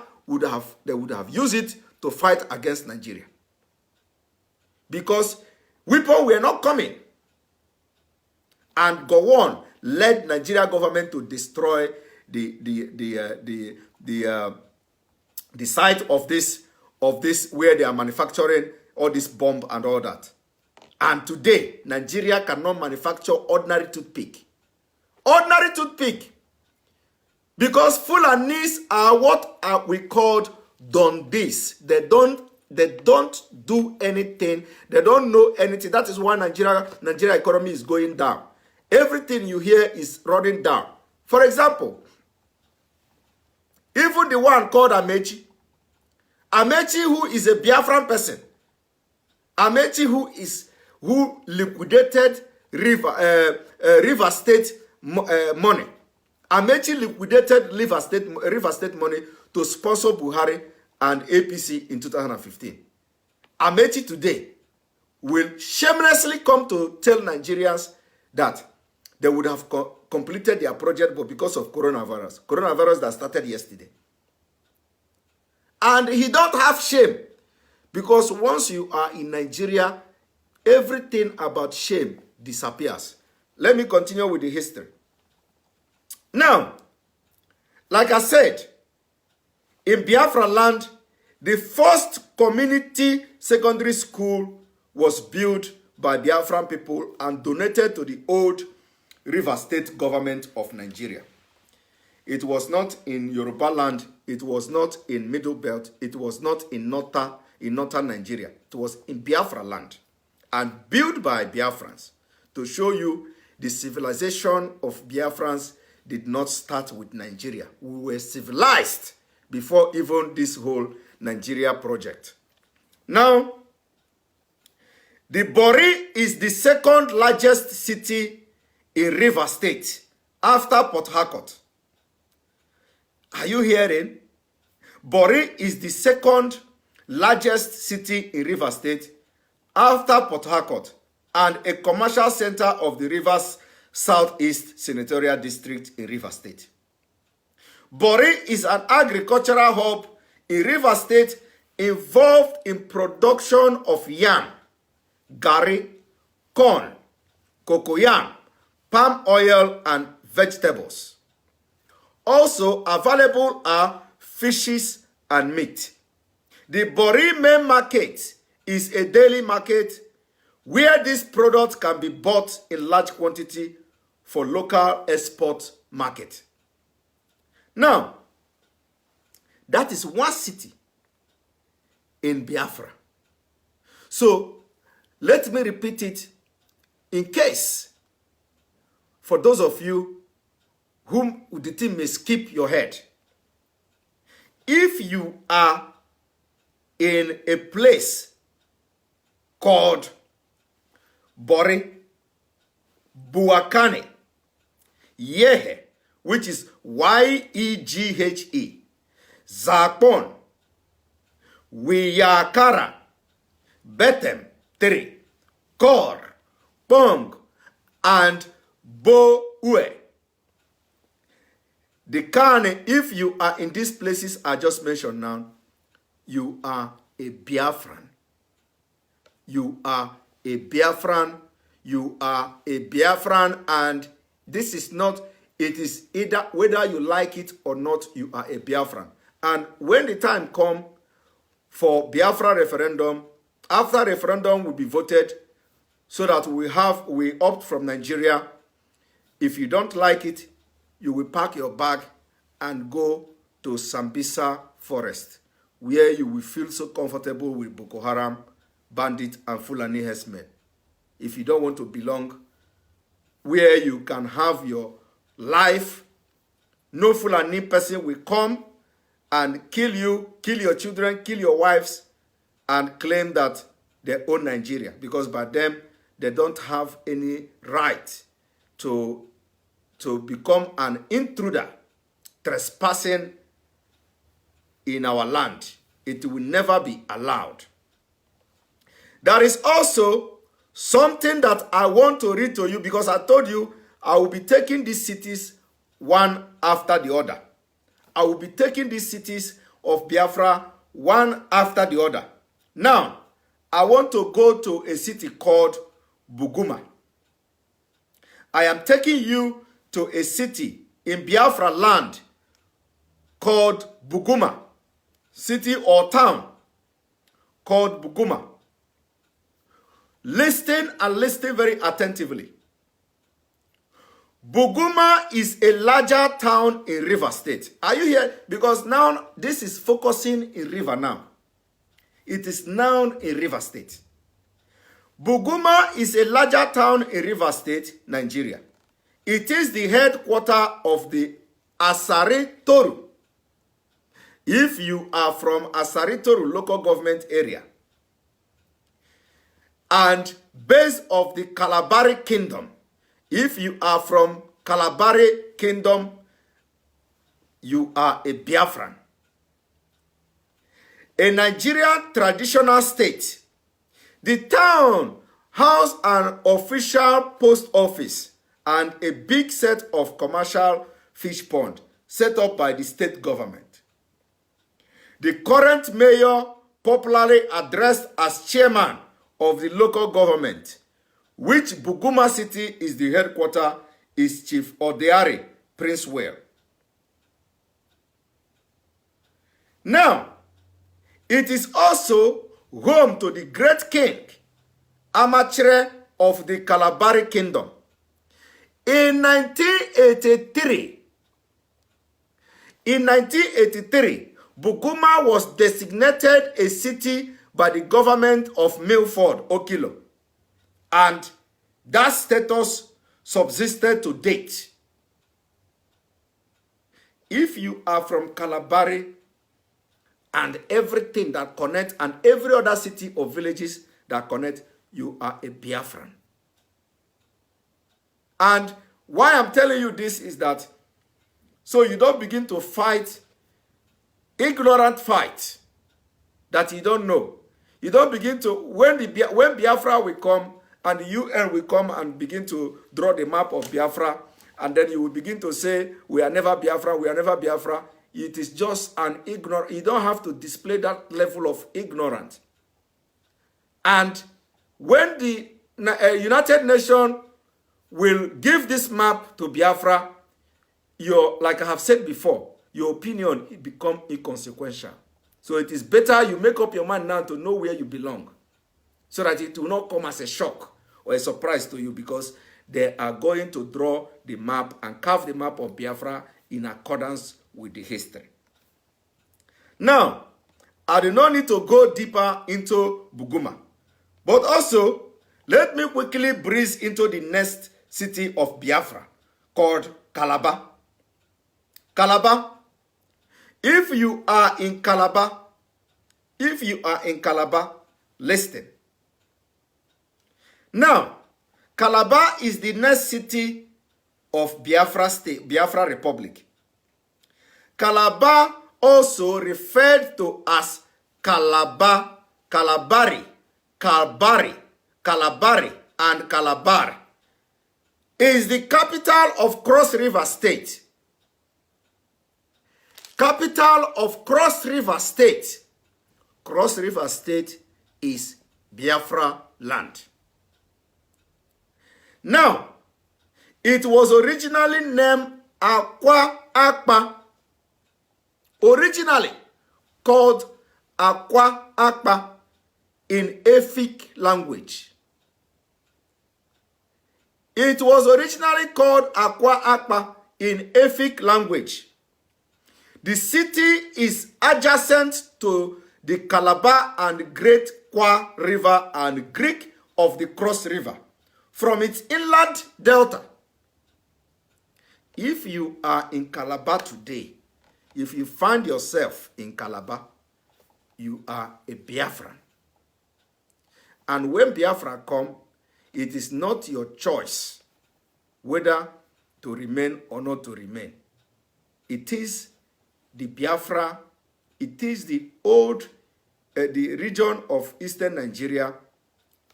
they would have used it to fight against Nigeria. Because weapons were not coming. And Gowon led Nigeria government to destroy the site of this where they are manufacturing all this bomb and all that. And today, Nigeria cannot manufacture ordinary toothpick. Ordinary toothpick. Because Fulanis are what we called Dondis. They don't do anything. They don't know anything. That is why Nigeria economy is going down. Everything you hear is running down. For example, even the one called Amechi. Amechi, who is a Biafran person. Amechi, who liquidated River State money. Amechi liquidated River State money to sponsor Buhari and APC in 2015. Amechi today will shamelessly come to tell Nigerians that they would have completed their project, but because of coronavirus that started yesterday. And he don't have shame, because once you are in Nigeria, everything about shame disappears. Let me continue with the history. Now, like I said, in Biafra land, the first community secondary school was built by Biafran people and donated to the old River State government of Nigeria. It was not in Yoruba land, it was not in Middle Belt, it was not in northern Nigeria. It was in Biafra land and built by Biafrans to show you the civilization of Biafrans did not start with Nigeria. We were civilized before even this whole Nigeria project. Now, the Bori is the second largest city in River State after Port Harcourt. Are you hearing? Bori is the second largest city in River State after Port Harcourt and a commercial center of the Rivers Southeast Senatorial District in River State. Bori is an agricultural hub in River State involved in production of yam, garri, corn, cocoyam, palm oil, and vegetables. Also available are fishes and meat. The Bori main market is a daily market where these products can be bought in large quantity for local export market. Now, that is one city in Biafra. So, let me repeat it in case for those of you whom the thing may skip your head. If you are in a place called Bori, Buakane, Yehe, which is Yeghe, Zakpon, Wiyakara, Betem, Teri, Kor, Pong, and Boue. The Kane, if you are in these places I just mentioned now, you are a Biafran. You are a Biafran. You are a Biafran, and this is not, it is either whether you like it or not, you are a Biafran. And when the time comes for Biafra referendum, after referendum will be voted so that we opt from Nigeria. If you don't like it, you will pack your bag and go to Sambisa forest, where you will feel so comfortable with Boko Haram, bandit, and Fulani herdsmen. If you don't want to belong, where you can have your life, no Fulani person will come and kill you, kill your children, kill your wives, and claim that they own Nigeria. Because by them, they don't have any right to become an intruder, trespassing in our land. It will never be allowed. There is also something that I want to read to you, because I told you I will be taking these cities one after the other. I will be taking these cities of Biafra one after the other. Now, I want to go to a city called Buguma. I am taking you to a city in Biafra land called Buguma. City or town called Buguma. Listen and listen very attentively. Buguma is a larger town in River State. Are you here? Because now this is focusing in River now. It is now in River State. Buguma is a larger town in River State, Nigeria. It is the headquarters of the Asari Toru. If you are from Asari Toru local government area, and base of the Kalabari Kingdom, if you are from Kalabari Kingdom, you are a Biafran. A Nigerian traditional state. The town housed an official post office and a big set of commercial fish pond set up by the state government. The current mayor, popularly addressed as chairman of the local government, which Buguma city is the headquarters, is Chief Odeari Princewell. Now, it is also home to the great king, Amachere of the Kalabari Kingdom. In 1983, Buguma was designated a city by the government of Milford Okilo, and that status subsisted to date. If you are from Kalabari and everything that connects, and every other city or villages that connect, you are a Biafran. And why I'm telling you this is that so you don't begin to fight ignorant fight that you don't know. You don't begin to, when Biafra will come and the UN will come and begin to draw the map of Biafra, and then you will begin to say, we are never Biafra, we are never Biafra. It is just an ignorant, you don't have to display that level of ignorance. And when the United Nations will give this map to Biafra, like I have said before, your opinion become inconsequential. So it is better you make up your mind now to know where you belong, so that it will not come as a shock or a surprise to you, because they are going to draw the map and carve the map of Biafra in accordance with the history. Now, I do not need to go deeper into Buguma, but also let me quickly breeze into the next city of Biafra called Calabar. Calabar. If you are in Calabar, listen. Now, Calabar is the next city of Biafra State, Biafra Republic. Calabar, also referred to as Calabar, Calabari, Calbari, Calabari, and Calabar, is the capital of Cross River State. capital of Cross River State. Cross River State is Biafra land. Now, it was originally named Ekpa. Originally called Ekpa in Efik language. It was originally called Ekpa in Efik language. The city is adjacent to the Calabar and Great Kwa River and Creek of the Cross River from its inland delta. If you are in Calabar today, if you find yourself in Calabar, you are a Biafran. And when Biafra come, it is not your choice whether to remain or not to remain. It is the Biafra, it is the old, the region of eastern Nigeria.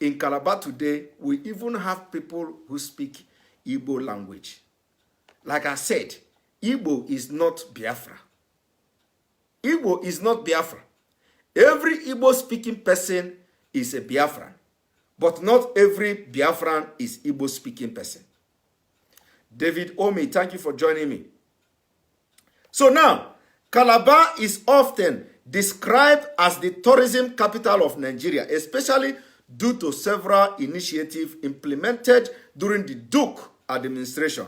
In Calabar today, we even have people who speak Igbo language. Like I said, Igbo is not Biafra. Igbo is not Biafra. Every Igbo-speaking person is a Biafran, but not every Biafran is Igbo-speaking person. David Omi, thank you for joining me. So now, Calabar is often described as the tourism capital of Nigeria, especially due to several initiatives implemented during the Duke administration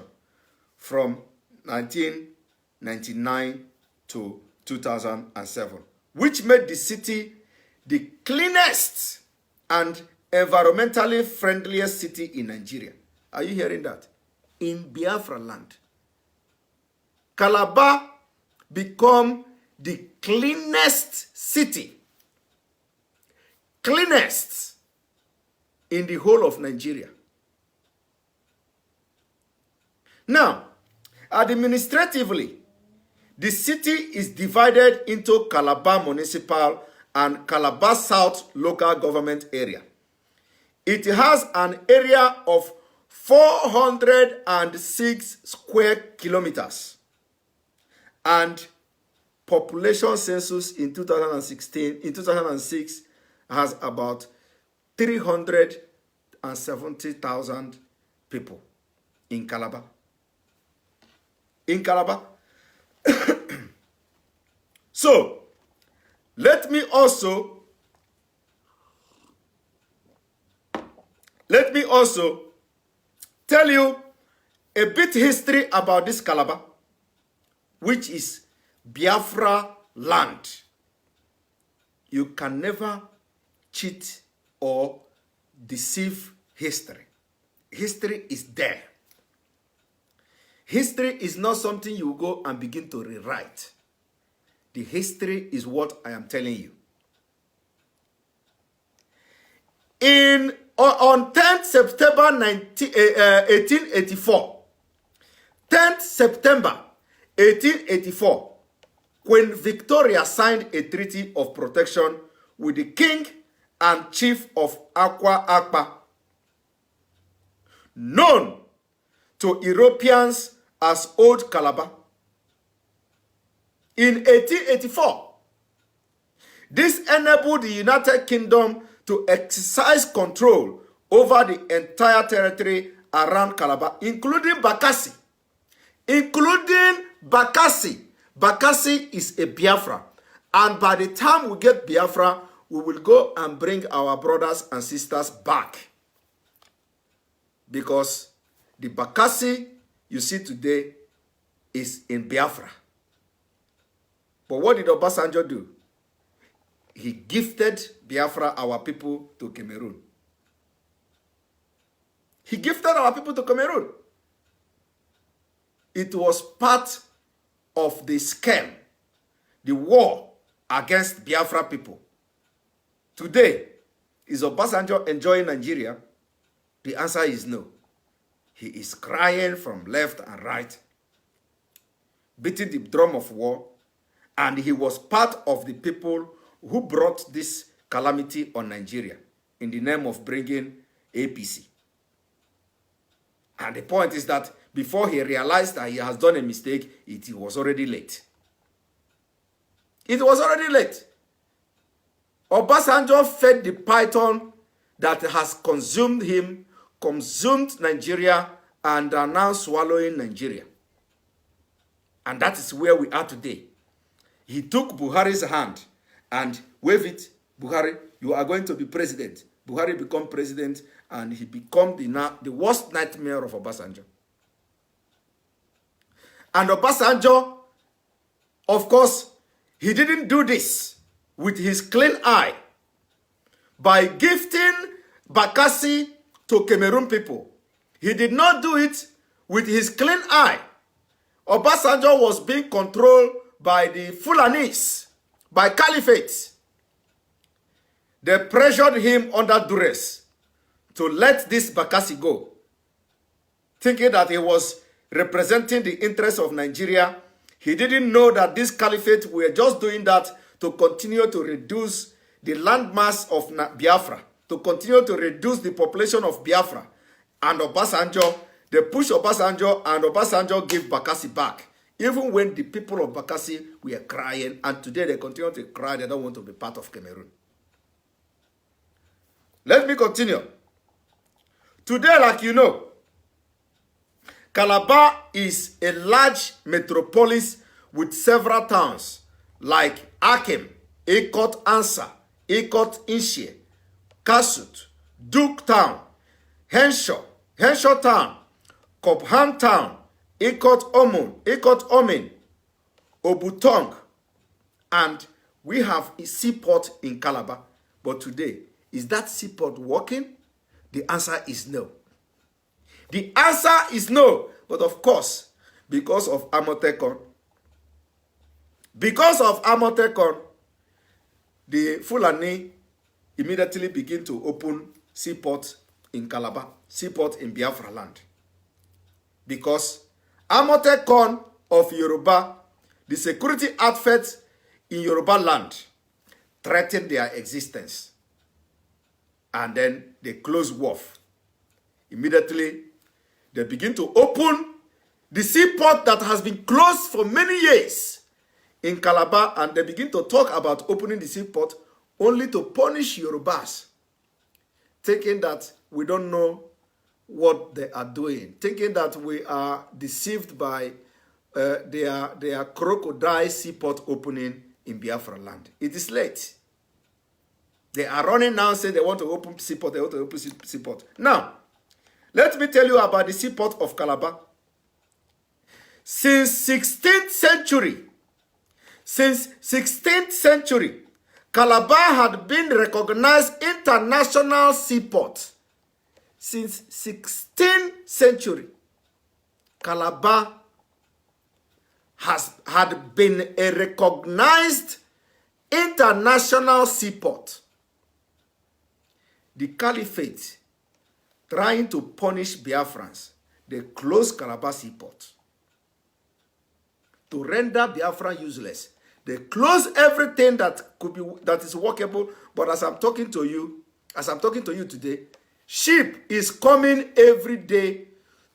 from 1999 to 2007, which made the city the cleanest and environmentally friendliest city in Nigeria. Are you hearing that? In Biafra land, Calabar become the cleanest city, cleanest in the whole of Nigeria. Now, administratively, the city is divided into Calabar Municipal and Calabar South local government area. It has an area of 406 square kilometers and population census in 2006 has about 370,000 people in Calabar. In Calabar. So, let me also tell you a bit history about this Calabar, which is Biafra land. You can never cheat or deceive history. History is there. History is not something you go and begin to rewrite. The history is what I am telling you. On 10th September 1884, 10th September 1884, Queen Victoria signed a treaty of protection with the king and chief of Ekpa, known to Europeans as Old Calabar. In 1884, this enabled the United Kingdom to exercise control over the entire territory around Calabar, including Bakassi. Bakassi is a Biafra. And by the time we get Biafra, we will go and bring our brothers and sisters back. Because the Bakassi you see today is in Biafra. But what did Obasanjo do? He gifted Biafra, our people, to Cameroon. He gifted our people to Cameroon. It was part of the scam, the war against Biafra people. Today, is Obasanjo enjoying Nigeria? The answer is no. He is crying from left and right, beating the drum of war, and he was part of the people who brought this calamity on Nigeria in the name of bringing APC. And the point is that before he realized that he has done a mistake, it was already late. It was already late. Obasanjo fed the python that has consumed him, consumed Nigeria, and are now swallowing Nigeria. And that is where we are today. He took Buhari's hand and waved it. Buhari, you are going to be president. Buhari become president, and he become the worst nightmare of Obasanjo. And Obasanjo, of course, he didn't do this with his clean eye by gifting Bakassi to Cameroon people. He did not do it with his clean eye. Obasanjo was being controlled by the Fulanis, by Caliphate. They pressured him under duress to let this Bakassi go, thinking that he was representing the interests of Nigeria. He didn't know that this Caliphate were just doing that to continue to reduce the landmass of Biafra, to continue to reduce the population of Biafra. And Obasanjo, they push Obasanjo, and Obasanjo gave Bakassi back, even when the people of Bakassi were crying, and today they continue to cry. They don't want to be part of Cameroon. Let me continue. Today, like you know, Calabar is a large metropolis with several towns like Akem, Ekot Ansa, Ekot Inche, Kasut, Duke Town, Henshaw Town, Cobham Town, Ekot Omen, Obutong, and we have a seaport in Calabar. But today, is that seaport working? The answer is no. The answer is no. But of course, because of Amotekon, the Fulani immediately begin to open seaport in Calabar, seaport in Biafra land. Because Amotekon of Yoruba, the security outfits in Yoruba land, threatened their existence. And then they close wharf. Immediately, they begin to open the seaport that has been closed for many years in Calabar, and they begin to talk about opening the seaport only to punish Yorubas, thinking that we don't know what they are doing, thinking that we are deceived by their crocodile seaport opening in Biafra land. It is late. They are running now saying they want to open seaport, they want to open seaport. Now, let me tell you about the seaport of Calabar. Since 16th century, Calabar had been recognized international seaport. Since 16th century, Calabar had been a recognized international seaport. The Caliphate, trying to punish Biafrans, they closed Calabar seaport. To render Biafra useless, they close everything that is workable. But as I'm talking to you today, ship is coming every day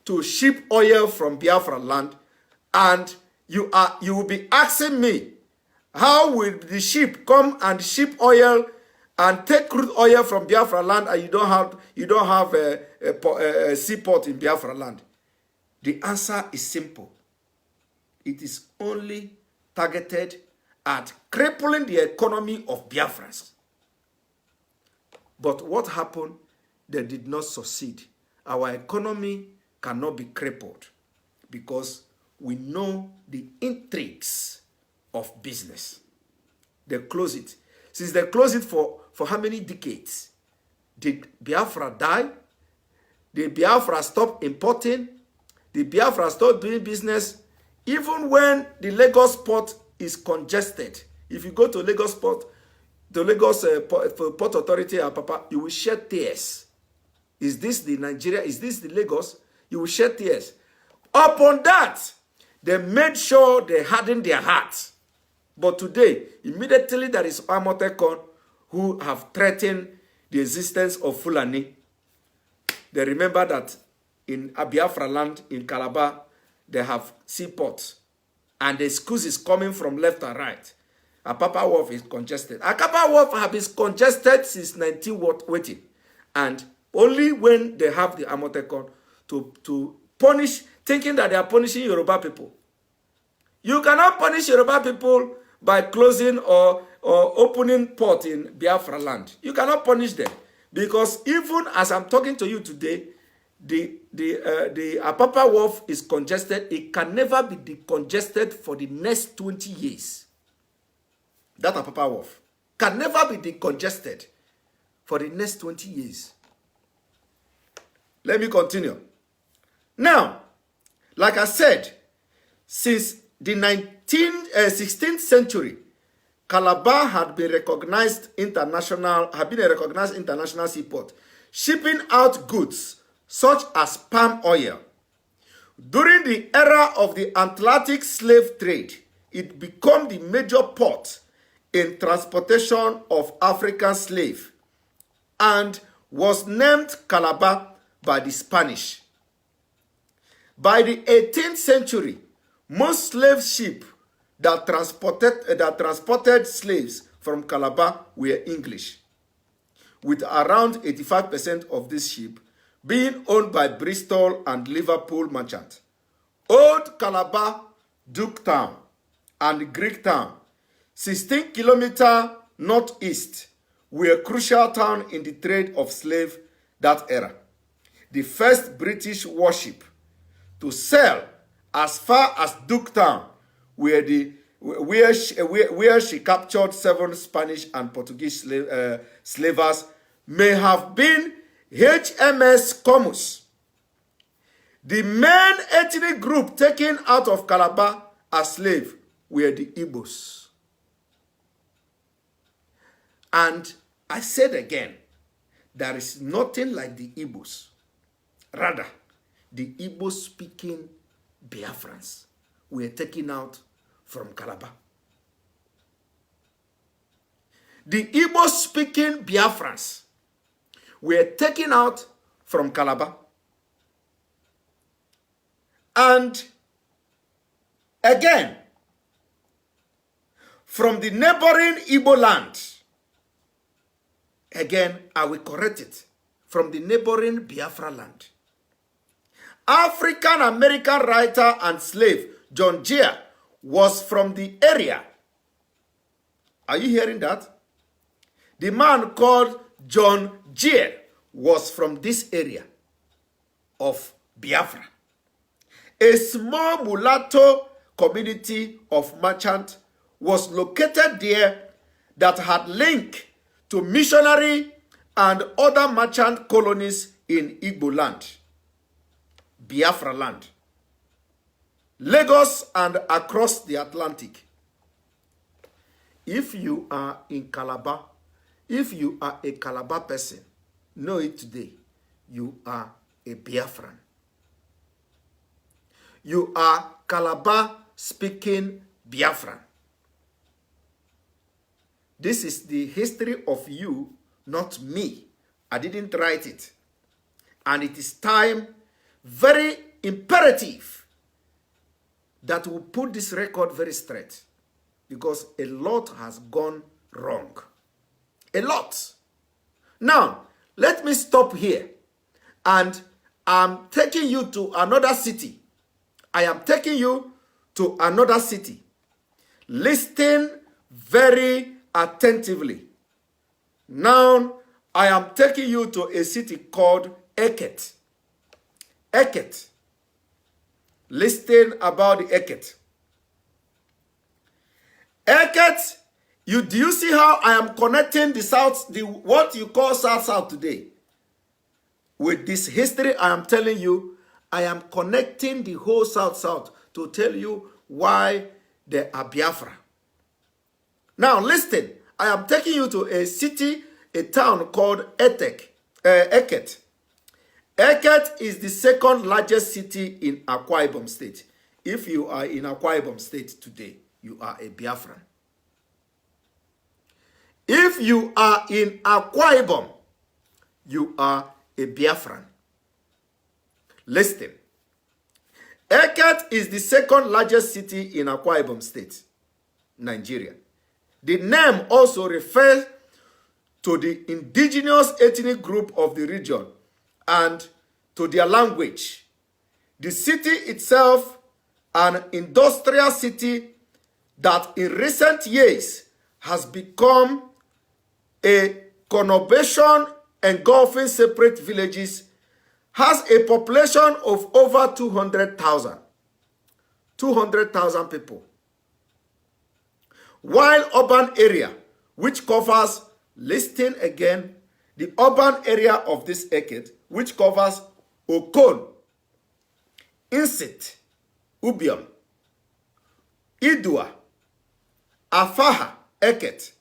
to ship oil from Biafra land, and you will be asking me, how will the ship come and ship oil and take crude oil from Biafra land, and you don't have a seaport in Biafra land? The answer is simple. It is only targeted at crippling the economy of Biafrans. But what happened? They did not succeed. Our economy cannot be crippled because we know the intrigues of business. They close it. Since they closed it for how many decades? Did Biafra die? Did Biafra stop importing? Did Biafra stop doing business? Even when the Lagos port is congested, if you go to Lagos port, the Lagos Port Authority, Papa, you will shed tears. Is this the Nigeria? Is this the Lagos? You will shed tears. Upon that, they made sure they hardened their hearts. But today, immediately there is Amotekon who have threatened the existence of Fulani. They remember that in Biafra land, in Calabar, they have seaports. And the excuse is coming from left and right. Apapa Wharf is congested. Apapa Wharf have been congested since 1980. And only when they have the Amotekon to punish, thinking that they are punishing Yoruba people. You cannot punish Yoruba people by closing or opening port in Biafra land. You cannot punish them. Because even as I'm talking to you today, the Apapa Wharf is congested. It can never be decongested for the next 20 years. That Apapa Wharf can never be decongested for the next 20 years. Let me continue. Now, like I said, since the 16th century, Calabar had been a recognized international seaport, shipping out goods such as palm oil. During the era of the Atlantic slave trade, it became the major port in transportation of African slaves and was named Calabar by the Spanish. By the 18th century, most slave ships that transported slaves from Calabar were English, with around 85% of these ships being owned by Bristol and Liverpool merchants. Old Calabar, Duketown, and Greektown, 16 kilometers northeast, were a crucial town in the trade of slaves that era. The first British warship to sail as far as Duketown, where she captured 7 Spanish and Portuguese slavers, may have been HMS Comus. The main ethnic group taken out of Calabar as slaves were the Igbos. And I said again, there is nothing like the Igbos. Rather, the Igbo-speaking Biafrans were taken out from Calabar. The Igbo-speaking Biafrans were taken out from Calabar. And again, from the neighboring Igbo land, again, I will correct it, from the neighboring Biafra land. African-American writer and slave John Jay was from the area. Are you hearing that? The man called John Jay was from this area of Biafra. A small mulatto community of merchants was located there that had link to missionary and other merchant colonies in Igbo land, Biafra land, Lagos, and across the Atlantic. If you are in Calabar, if you are a Calabar person, know it today, you are a Biafran. You are Calabar speaking Biafran. This is the history of you, not me. I didn't write it. And it is time, very imperative, that we put this record very straight. Because a lot has gone wrong. A lot. Now, let me stop here. And I'm taking you to another city. I am taking you to another city. Listen very attentively. Now, I am taking you to a city called Eket. Eket. Listen about the Eket. Eket, do you see how I am connecting the South, what you call South today? With this history I am telling you, I am connecting the whole South to tell you why there are Biafra. Now listen, I am taking you to a city, a town called Eket. Eket is the second largest city in Akwa Ibom State. If you are in Akwa Ibom State today, you are a Biafran. If you are in Akwa Ibom, you are a Biafran. Listen. Eket is the second largest city in Akwa Ibom State, Nigeria. The name also refers to the indigenous ethnic group of the region and to their language. The city itself, an industrial city that in recent years has become a conurbation engulfing separate villages, has a population of over 200,000. 200,000 people. While urban area, which covers, listing again, the urban area of this Eket, which covers Okon, Insit, Ubium, Idua, Afaha Eket,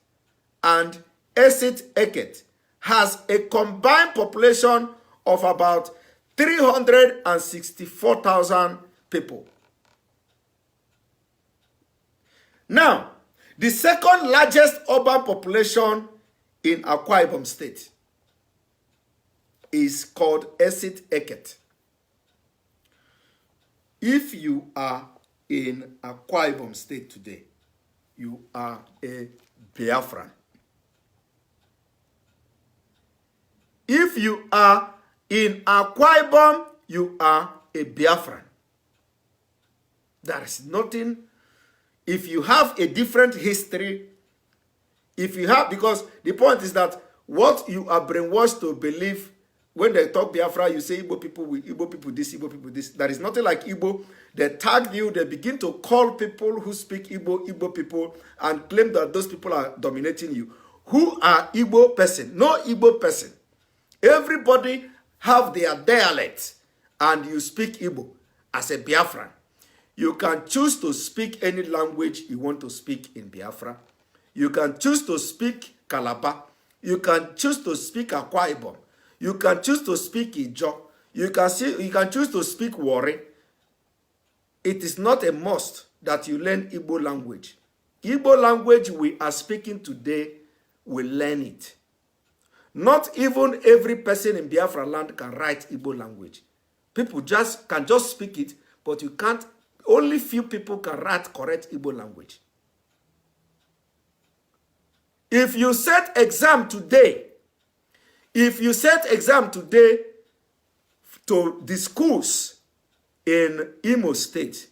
and Esit Eket, has a combined population of about 364,000 people. Now, the second largest urban population in Akwa Ibom State is called Esit Eket. If you are in Akwa Ibom State today, you are a Biafran. If you are in Akwa Ibom, you are a Biafran. There is nothing. If you have a different history, if you have, because the point is that what you are brainwashed to believe, when they talk Biafra, you say Igbo people this, Igbo people this. There is nothing like Igbo. They tag you, they begin to call people who speak Igbo people, and claim that those people are dominating you. Who are Igbo person? No Igbo person. Everybody have their dialect, and you speak Igbo as a Biafran. You can choose to speak any language you want to speak in Biafra. You can choose to speak Calabar. You can choose to speak Akwa Ibom. You can choose to speak Ijo. You can choose to speak Wari. It is not a must that you learn Igbo language. Igbo language we are speaking today, will learn it. Not even every person in Biafra land can write Igbo language. People can just speak it, but you can't. Only few people can write correct Igbo language. If you set exam today to the schools in Imo State,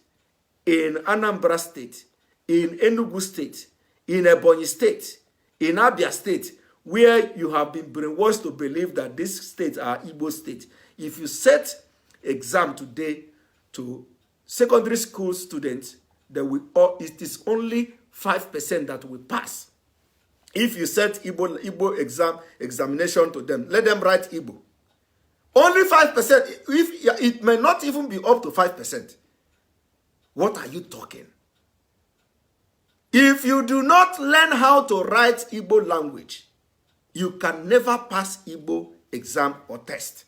in Anambra State, in Enugu State, in Ebonyi State, in Abia State, where you have been brainwashed to believe that these states are Igbo states, if you set exam today to secondary school students, it is only 5% that will pass. If you set Igbo examination to them, let them write Igbo. Only 5%. It may not even be up to 5%. What are you talking? If you do not learn how to write Igbo language, you can never pass Igbo exam or test.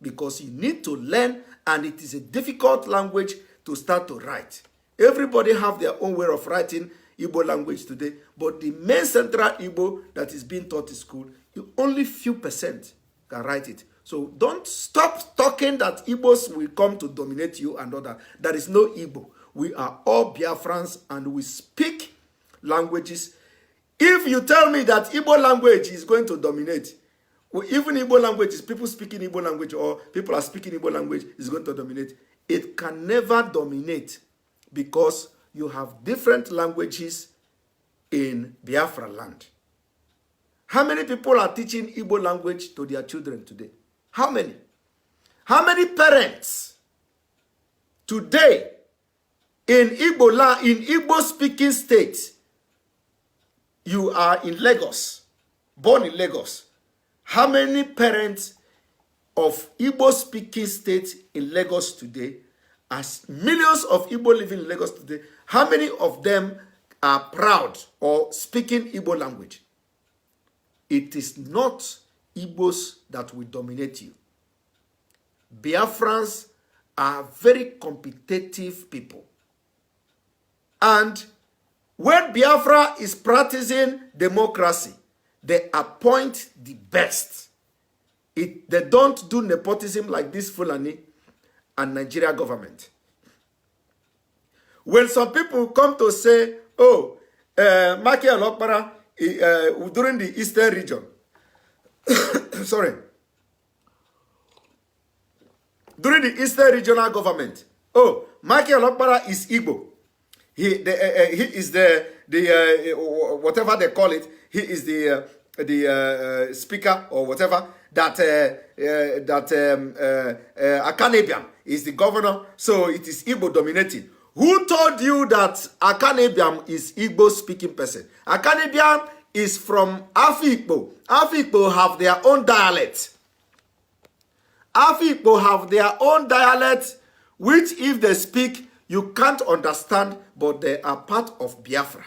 Because you need to learn, and it is a difficult language to start to write. Everybody have their own way of writing Igbo language today, but the main central Igbo that is being taught in school, only few percent can write it. So don't stop talking that Igbos will come to dominate you and all that. There is no Igbo. We are all Biafrans and we speak languages. If you tell me that Igbo language is going to dominate, even Igbo language is people speaking Igbo language or people are speaking Igbo language is going to dominate, it can never dominate because you have different languages in Biafra land. How many people are teaching Igbo language to their children today? How many? How many parents today in Igbo speaking states, you are in Lagos, born in Lagos. How many parents of Igbo speaking states in Lagos today, as millions of Igbo living in Lagos today, how many of them are proud or speaking Igbo language? It is not Igbos that will dominate you. Biafrans are very competitive people. And when Biafra is practicing democracy, they appoint the best. They don't do nepotism like this Fulani and Nigeria government. When some people come to say, oh, Michael Okpara during the Eastern region. Sorry. During the Eastern regional government. Oh, Michael Okpara is Igbo. He is the whatever they call it. He is the speaker or whatever that Akanebiam is the governor. So it is Igbo dominating. Who told you that Akanebiam is Igbo speaking person? Akanebiam is from Afikpo. Afikpo have their own dialect. Afikpo have their own dialect, which if they speak, you can't understand, but they are part of Biafra.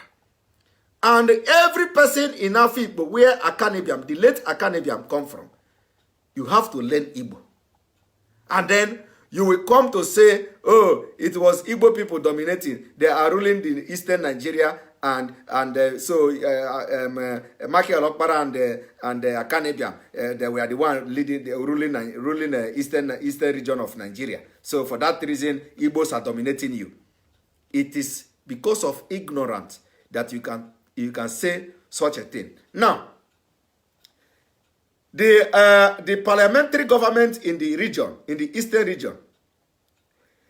And every person in Afikpo, where Akanebiam, the late Akanebiam come from, you have to learn Igbo. And then you will come to say, oh, it was Igbo people dominating. They are ruling the eastern Nigeria, and so Michael Okpara and Akanebiam, they were the one leading, ruling eastern region of Nigeria. So for that reason, Igbos are dominating you. It is because of ignorance that you can say such a thing. Now, the parliamentary government in the region, in the eastern region,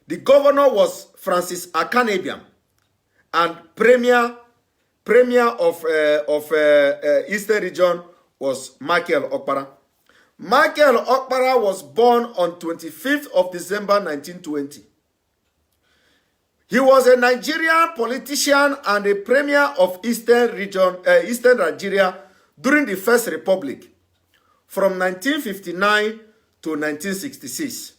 the governor was Francis Akanebiam, and premier of eastern region was Michael Okpara. Michael Okpara was born on 25th of December 1920. He was a Nigerian politician and a premier of eastern Nigeria during the First Republic from 1959 to 1966.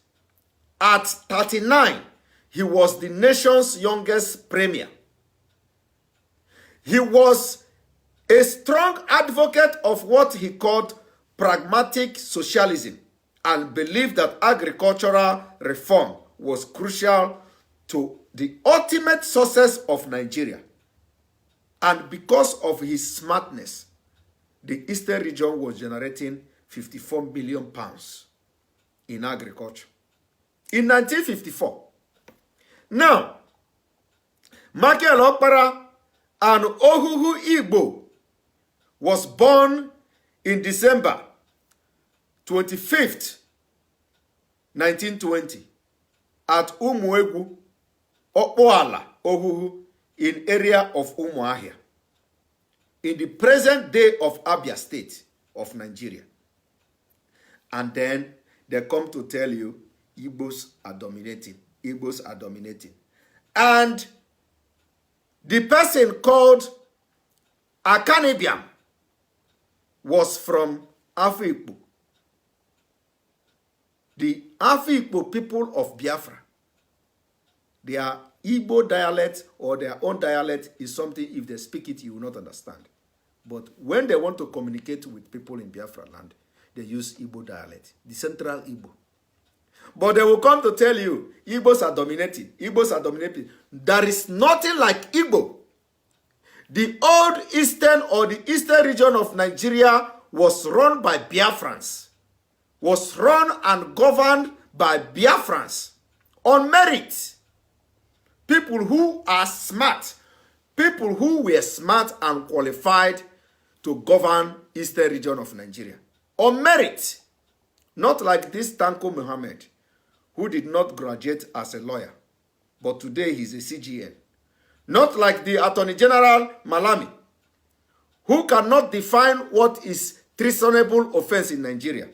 At 39, he was the nation's youngest premier. He was a strong advocate of what he called pragmatic socialism and believed that agricultural reform was crucial to the ultimate success of Nigeria. And because of his smartness, the Eastern region was generating 54 million pounds in agriculture. In 1954. Now, Michael Okpara and Ohuhu Igbo was born in December 25th, 1920 at Umuegu, Okpoala, Ohuhu, in area of Umuahia, in the present day of Abia State of Nigeria. And then they come to tell you Igbos are dominating. Igbos are dominating. And the person called Akanebiam was from Afikpo. The Afikpo people of Biafra, their Igbo dialect or their own dialect is something, if they speak it, you will not understand. But when they want to communicate with people in Biafra land, they use Igbo dialect, the central Igbo. But they will come to tell you, Igbos are dominating. Igbos are dominating. There is nothing like Igbo. The old eastern or the eastern region of Nigeria was run by Biafrans. Was run and governed by Biafrans on merit. People who are smart. People who were smart and qualified to govern eastern region of Nigeria. On merit. Not like this Tanko Muhammad, who did not graduate as a lawyer, but today he's a CGN. Not like the Attorney General Malami, who cannot define what is treasonable offense in Nigeria,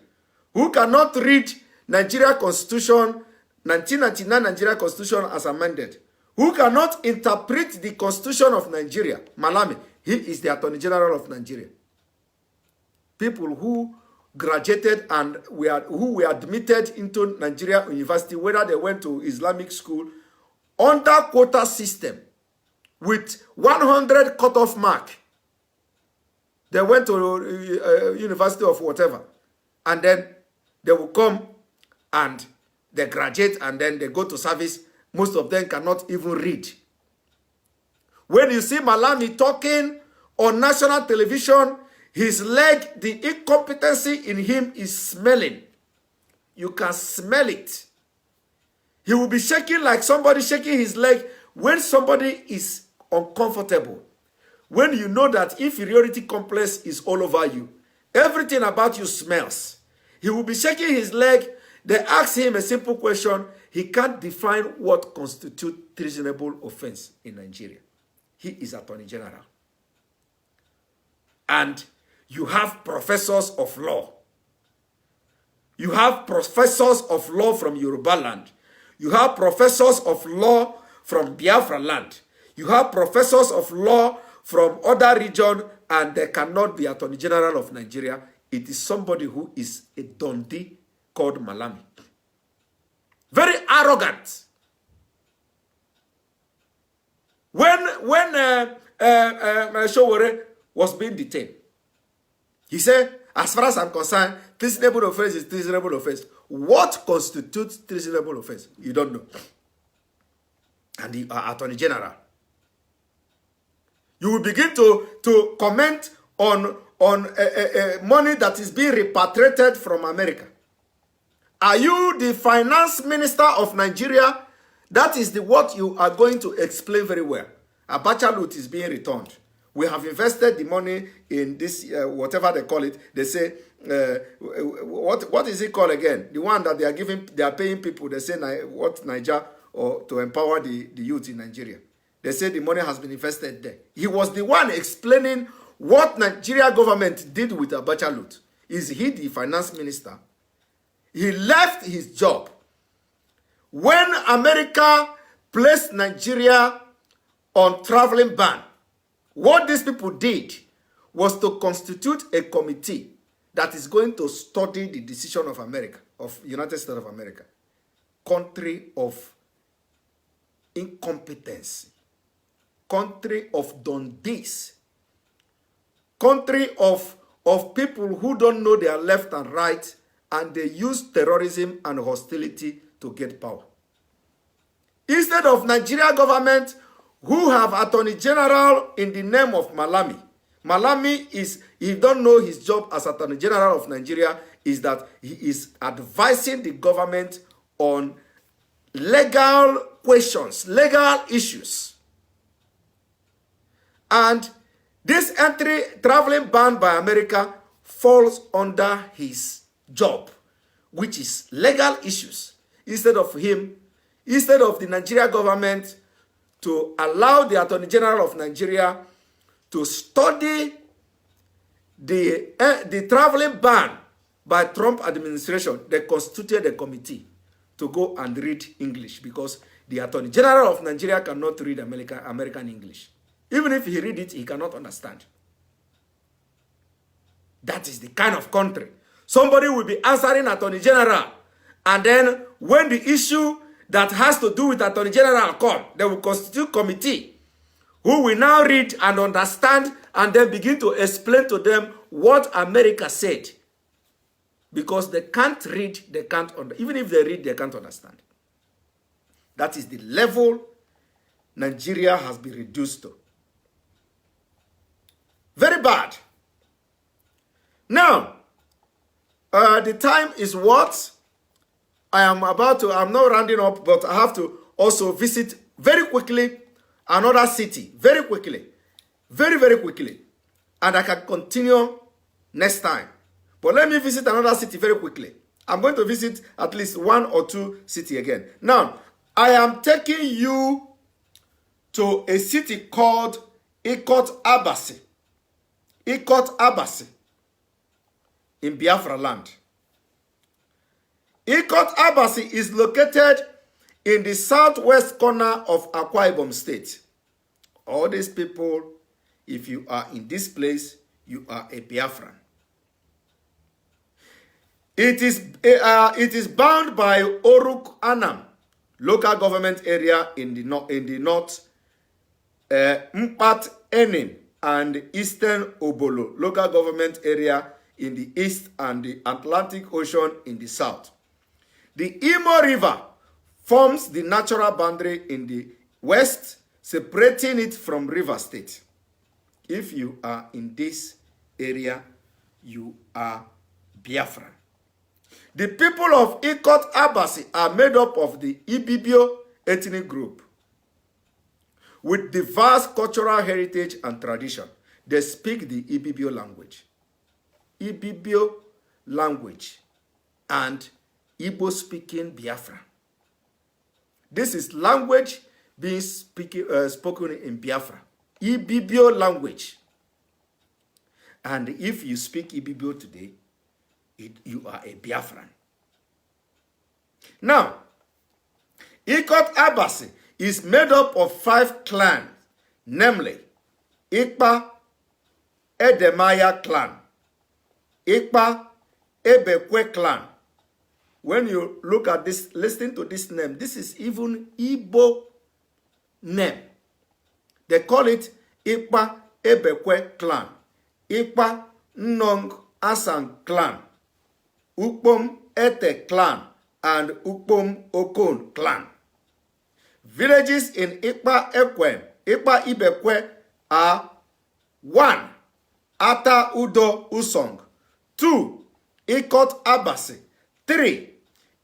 who cannot read Nigeria Constitution, 1999 Nigeria Constitution as amended, who cannot interpret the Constitution of Nigeria. Malami, he is the Attorney General of Nigeria. People who graduated and who were admitted into Nigeria University, whether they went to Islamic school, under quota system, with 100 cutoff mark. They went to university of whatever, and then they will come and they graduate and then they go to service. Most of them cannot even read. When you see Malami talking on national television, his leg, the incompetency in him is smelling. You can smell it. He will be shaking like somebody shaking his leg when somebody is uncomfortable. when you know that inferiority complex is all over you, everything about you smells. He will be shaking his leg. They ask him a simple question. He can't define what constitutes treasonable offense in Nigeria. He is Attorney General. And you have professors of law. You have professors of law from Yoruba land. You have professors of law from Biafra land. You have professors of law from other regions, and they cannot be Attorney General of Nigeria. It is somebody who is a Dundee called Malami. Very arrogant. When Showore was being detained, he said, as far as I'm concerned, treasonable offense is treasonable offense. What constitutes treasonable offense? You don't know. And the Attorney General. You will begin to comment on money that is being repatriated from America. Are you the finance minister of Nigeria? That is what you are going to explain very well. Abacha loot is being returned. We have invested the money in this, whatever they call it. They say, what is it called again? The one that they are paying people. They say, what Niger, or to empower the youth in Nigeria. They say the money has been invested there. He was the one explaining what Nigeria government did with Abacha loot. Is he the finance minister? He left his job. When America placed Nigeria on traveling ban, what these people did was to constitute a committee that is going to study the decision of America, of United States of America, country of incompetence, country of Dundees, country of people who don't know their left and right, and they use terrorism and hostility to get power. Instead of Nigeria government, who have Attorney General in the name of Malami. Malami is, he don't know his job as Attorney General of Nigeria, is that he is advising the government on legal questions, legal issues. And this traveling ban by America falls under his job, which is legal issues. Instead of the Nigeria government to allow the Attorney General of Nigeria to study the traveling ban by Trump administration, they constituted a committee to go and read English, because the Attorney General of Nigeria cannot read American English. Even if he read it, he cannot understand. That is the kind of country. Somebody will be answering Attorney General, and then when the issue that has to do with Attorney General come, they will constitute committee who will now read and understand and then begin to explain to them what America said. Because they can't read, they can't understand. Even if they read, they can't understand. That is the level Nigeria has been reduced to. Very bad. Now, the time is what? I'm not rounding up, but I have to also visit very quickly another city. Very quickly. Very, very quickly. And I can continue next time. But let me visit another city very quickly. I'm going to visit at least one or two cities again. Now, I am taking you to a city called Ikot Abasi. Ikot Abasi in Biafra land. Ikot Abasi is located in the southwest corner of Akwa Ibom State. All these people, if you are in this place, you are a Biafran. It is bound by Oruk Anam, local government area in the north, Mpat Enin and Eastern Obolo, local government area in the east, and the Atlantic Ocean in the south. The Imo River forms the natural boundary in the west, separating it from River State. If you are in this area, you are Biafran. The people of Ikot Abasi are made up of the Ibibio ethnic group. with diverse cultural heritage and tradition. They speak the Ibibio language. Ibibio language and Igbo-speaking Biafra. This is language being spoken in Biafra. Ibibio language. And if you speak Ibibio today, you are a Biafran. Now, Ikot Abasi is made up of 5 clans, namely Ekpa Edemaya clan, Ekpa Ebekwe clan. When you look at this, listen to this name, this is even Igbo name. They call it Ekpa Ebekwe clan, Ekpa Nnong Asan clan, Ukpom Ete clan, and Ukpom Okon clan. Villages in Ekpa Ekwen, Ekpa Ibekwe are 1. Ata Udo Usong. 2. Ikot Abasi. 3.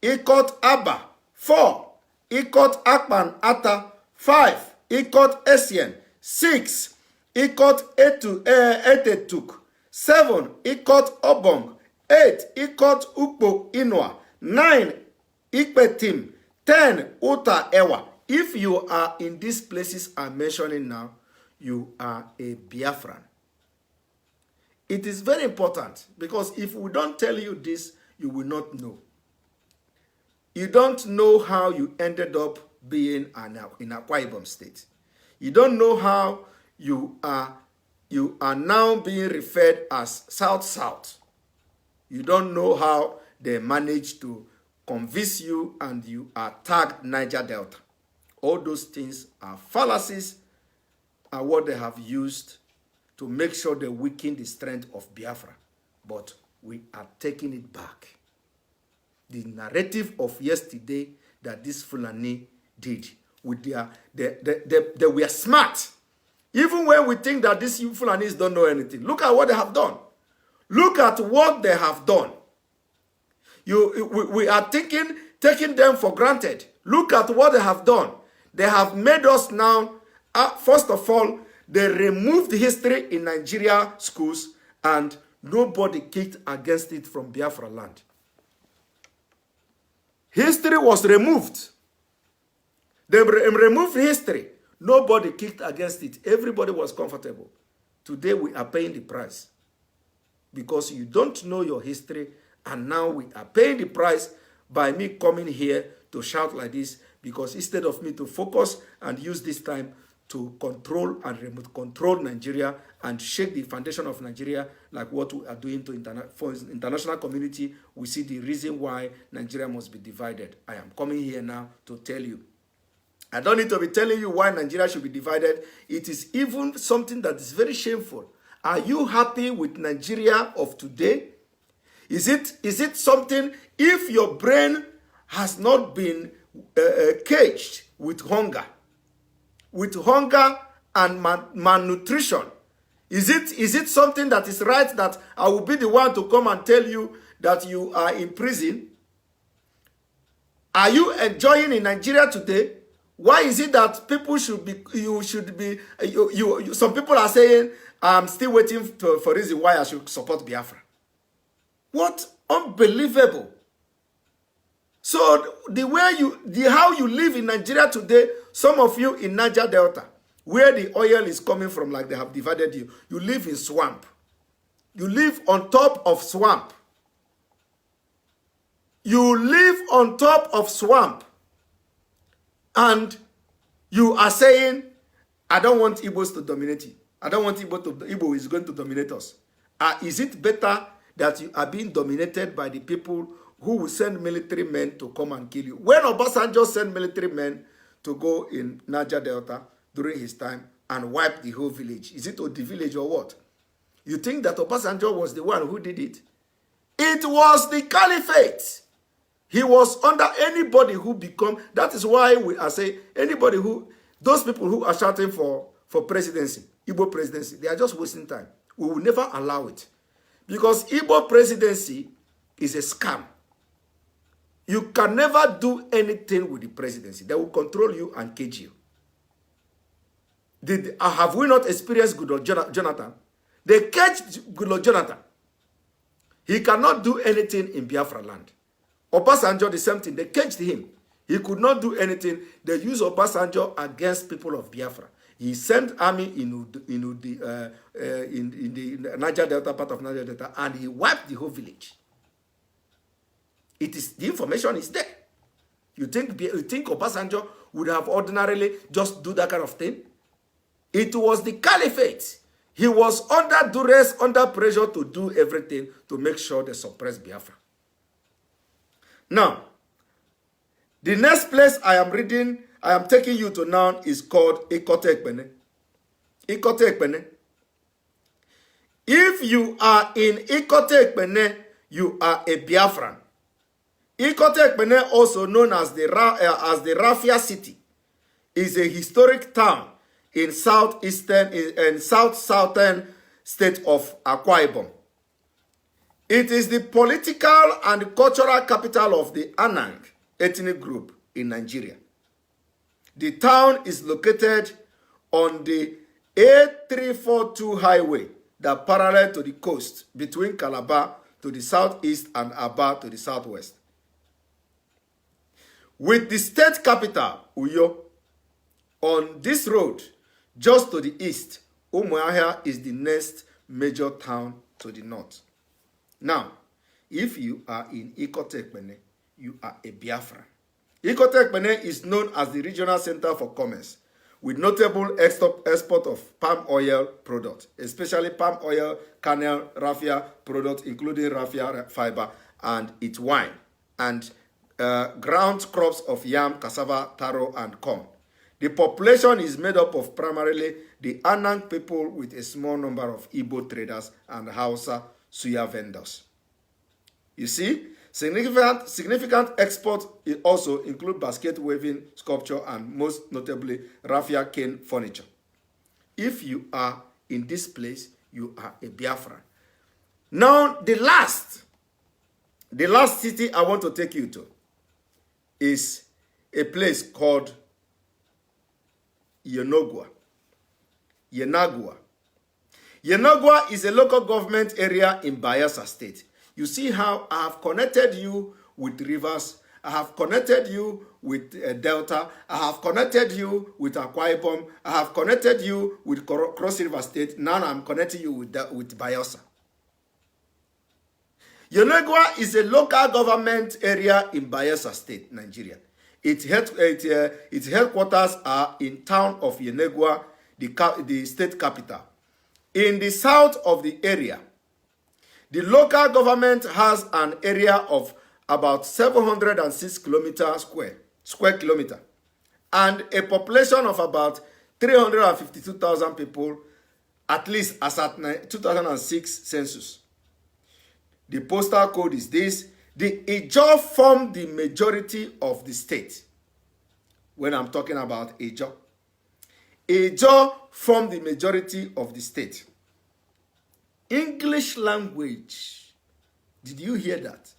Ikot Abba. 4. Ikot Akpan Ata. 5. Ikot Esien. 6. Ikot Etetuk. 7. Ikot Obong. 8. Ikot Ukpo Inwa. 9. Ikpetim. 10. Uta Ewa. If you are in these places I'm mentioning now, you are a Biafran. It is very important because if we don't tell you this, you will not know. You don't know how you ended up being in Akwa Ibom State. You don't know how you are now being referred as South-South. You don't know how they managed to convince you and you are tagged Niger Delta. All those things are fallacies, are what they have used to make sure they weaken the strength of Biafra. But we are taking it back. The narrative of yesterday that this Fulani did, with they were smart. Even when we think that these Fulanis don't know anything, look at what they have done. Look at what they have done. We are taking them for granted. Look at what they have done. They have made us now, first of all, they removed history in Nigeria schools and nobody kicked against it from Biafra land. History was removed. They removed history. Nobody kicked against it. Everybody was comfortable. Today we are paying the price because you don't know your history, and now we are paying the price by me coming here to shout like this, because instead of me to focus and use this time to control and remote control Nigeria and shake the foundation of Nigeria like what we are doing for international community, we see the reason why Nigeria must be divided. I am coming here now to tell you. I don't need to be telling you why Nigeria should be divided. It is even something that is very shameful. Are you happy with Nigeria of today? Is it something, if your brain has not been caged with hunger and malnutrition, is it something that is right that I will be the one to come and tell you that you are in prison? Are you enjoying in Nigeria today? Why is it that people some people are saying, I'm still waiting for reason why I should support Biafra. What unbelievable. So how you live in Nigeria today, some of you in Niger Delta, where the oil is coming from, like they have divided you, you live in swamp. You live on top of swamp. You live on top of swamp. And you are saying, I don't want Igbos to dominate you. I don't want Igbo is going to dominate us. Is it better that you are being dominated by the people who will send military men to come and kill you? When Obasanjo sent military men to go in Niger Delta during his time and wipe the whole village, is it the village or what? You think that Obasanjo was the one who did it? It was the caliphate. He was under anybody who become, that is why we are saying, those people who are shouting for presidency, Igbo presidency, they are just wasting time. We will never allow it. Because Igbo presidency is a scam. You can never do anything with the presidency. They will control you and cage you. Have we not experienced Goodluck Jonathan? They caged Goodluck Jonathan. He cannot do anything in Biafra land. Obasanjo, the same thing. They caged him. He could not do anything. They used Obasanjo against people of Biafra. He sent army in the Niger Delta, part of Niger Delta, and he wiped the whole village. The information is there. You think Obasanjo would have ordinarily just do that kind of thing? It was the caliphate. He was under duress, under pressure to do everything to make sure they suppress Biafra. Now, the next place I am taking you to now is called Ekpa. Ekpa. If you are in Ekpa, you are a Biafran. Ekpa, also known as the Rafia City, is a historic town in southeastern and southern state of Akwa Ibom. It is the political and cultural capital of the Anang ethnic group in Nigeria. The town is located on the A342 highway that parallel to the coast between Calabar to the southeast and Aba to the southwest. With the state capital, Uyo, on this road, just to the east, Umuahia is the next major town to the north. Now, if you are in Ekpa, you are a Biafra. Ekpa is known as the regional center for commerce, with notable export of palm oil products, especially palm oil, kernel, raffia products, including raffia fiber and its wine, and ground crops of yam, cassava, taro, and corn. The population is made up of primarily the Anang people with a small number of Igbo traders and Hausa suya vendors. You see, significant exports also include basket weaving, sculpture, and most notably raffia cane furniture. If you are in this place, you are a Biafran. Now, the last city I want to take you to is a place called Yenagua. Yenagua is a local government area in Bayelsa State. You see how I have connected you with rivers. I have connected you with Delta. I have connected you with Akwa Ibom. I have connected you with Cross River State. Now I'm connecting you with Bayelsa. Yenagua is a local government area in Bayelsa State, Nigeria. Its headquarters are in town of Yenagua, the state capital. In the south of the area, the local government has an area of about 706 square kilometer, and a population of about 352,000 people, at least as at 2006 census. The postal code is this. The Ijaw form the majority of the state. When I'm talking about Ijaw, Ijaw form the majority of the state. English language. Did you hear that?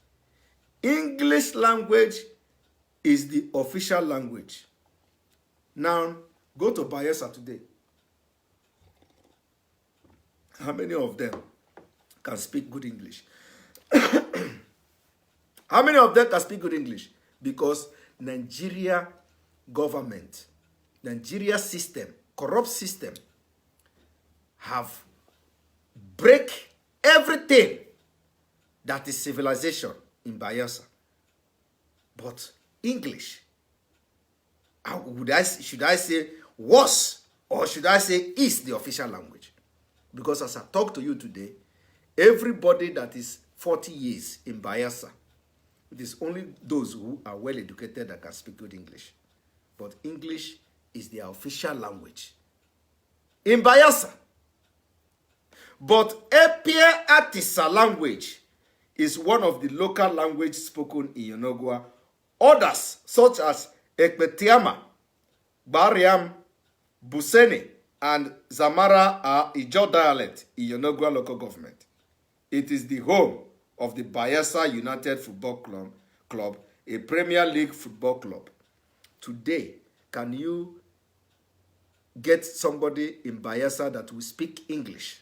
English language is the official language. Now, go to Bayelsa today. How many of them can speak good English? How many of them can speak good English? Because Nigeria government, Nigeria system, corrupt system, have break everything that is civilization in Bayelsa. But English, should I say was, or should I say is the official language? Because as I talk to you today, everybody that is 40 years in Bayelsa, it is only those who are well educated that can speak good English. But English is their official language in Bayelsa. But Epie Atisa language is one of the local languages spoken in Yenagua. Others, such as Ekpetiama, Bariam, Buseni, and Zamara are Ijaw dialect in Yenagua local government. It is the home of the Bayelsa United Football Club, a Premier League football club. Today, can you get somebody in Bayelsa that will speak English.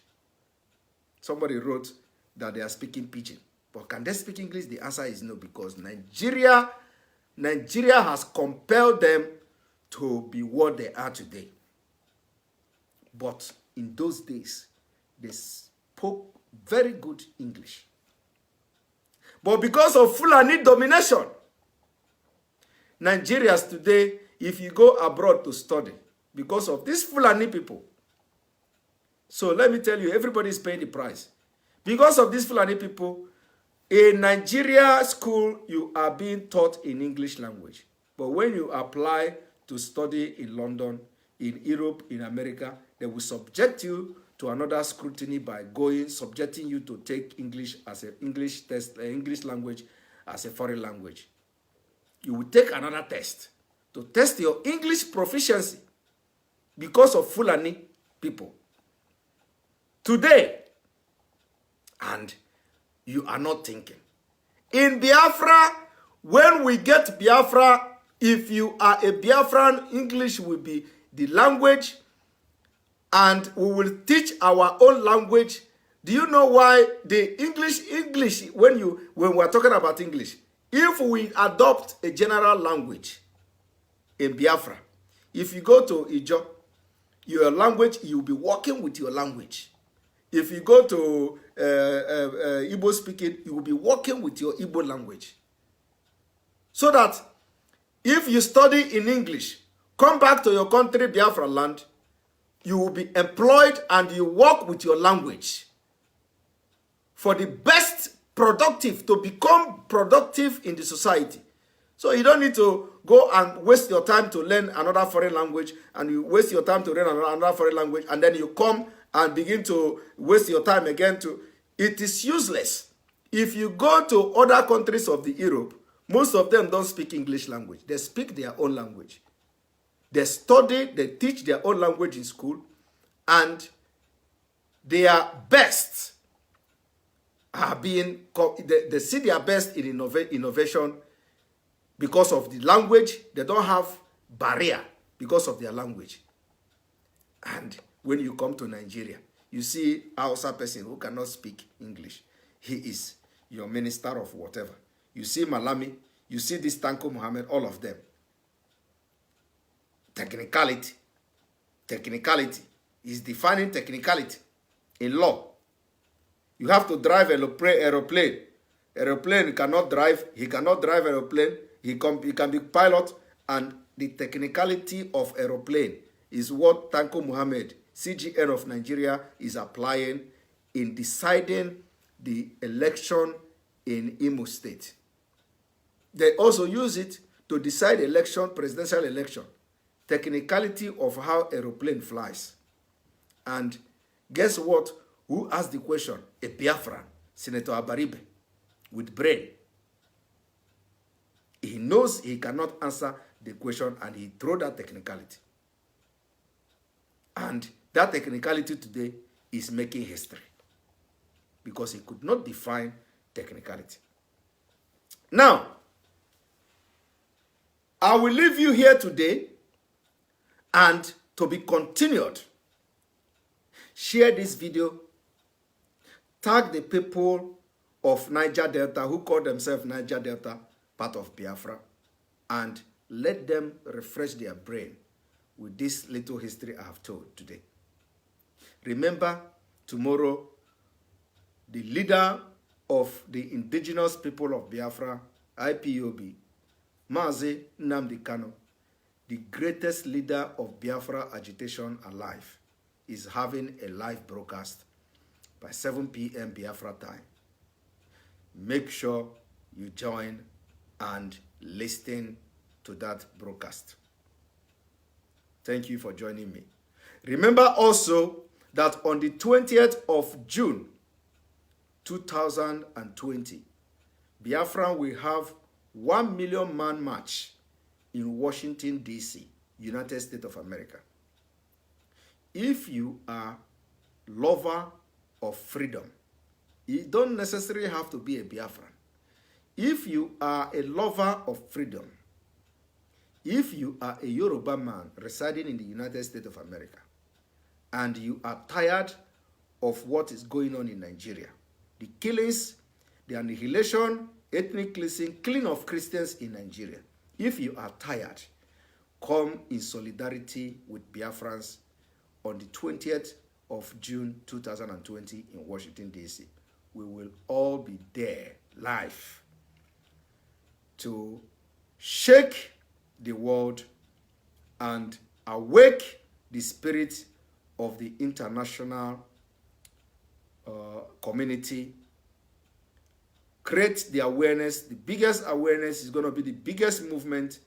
Somebody wrote that they are speaking pidgin. But can they speak English? The answer is no, because Nigeria has compelled them to be what they are today. But in those days, they spoke very good English. But because of Fulani domination, Nigerians today, if you go abroad to study, because of these Fulani people, so let me tell you, everybody is paying the price. Because of these Fulani people, in Nigeria school, you are being taught in English language. But when you apply to study in London, in Europe, in America, they will subject you to another scrutiny by subjecting you to take English as an English test, English language as a foreign language. You will take another test to test your English proficiency because of Fulani people. Today, and you are not thinking. In Biafra, when we get Biafra, if you are a Biafran, English will be the language, and we will teach our own language. Do you know why the English, when we're talking about English, if we adopt a general language in Biafra, if you go to Ijo, your language, you'll be working with your language. If you go to Igbo speaking, you will be working with your Igbo language. So that if you study in English, come back to your country, Biafra land, you will be employed and you work with your language for the best productive, to become productive in the society. So you don't need to go and waste your time to learn another foreign language, and you waste your time to learn another foreign language, and then you come and begin to waste your time again to... It is useless. If you go to other countries of the Europe, most of them don't speak English language. They speak their own language. They study, they teach their own language in school, and their best are being... They see their best in innovation because of the language. They don't have barrier because of their language. And when you come to Nigeria, you see a Hausa person who cannot speak English. He is your minister of whatever. You see Malami, you see this Tanko Muhammad, all of them. Technicality is defining technicality in law. You have to drive aeroplane. Aeroplane cannot drive. He cannot drive aeroplane. He can be pilot. And the technicality of aeroplane is what Tanko Muhammad, CGN of Nigeria, is applying in deciding the election in Imo State. They also use it to decide election, presidential election. Technicality of how aeroplane flies. And guess what? Who asked the question? A Biafran, Senator Abaribe, with brain. He knows he cannot answer the question, and he threw that technicality. And that technicality today is making history because he could not define technicality. Now, I will leave you here today, and to be continued. Share this video. Tag the people of Niger Delta who call themselves Niger Delta, part of Biafra, and let them refresh their brain with this little history I have told today. Remember, tomorrow, the leader of the indigenous people of Biafra, IPOB, Mazi Nnamdi Kanu, the greatest leader of Biafra agitation alive, is having a live broadcast by 7 p.m. Biafra time. Make sure you join and listen to that broadcast. Thank you for joining me. Remember also that on the 20th of June 2020, Biafra will have 1 million man march in Washington, D.C., United States of America. If you are lover of freedom, you don't necessarily have to be a Biafran. If you are a lover of freedom, If you are a Yoruba man residing in the United States of America and you are tired of what is going on in Nigeria, the killings, the annihilation, ethnic cleansing, killing of Christians in Nigeria, if you are tired, come in solidarity with Biafrans on the 20th of June 2020 in Washington, D.C. We will all be there live to shake the world and awake the spirit of the international community, create the awareness. The biggest awareness is going to be the biggest movement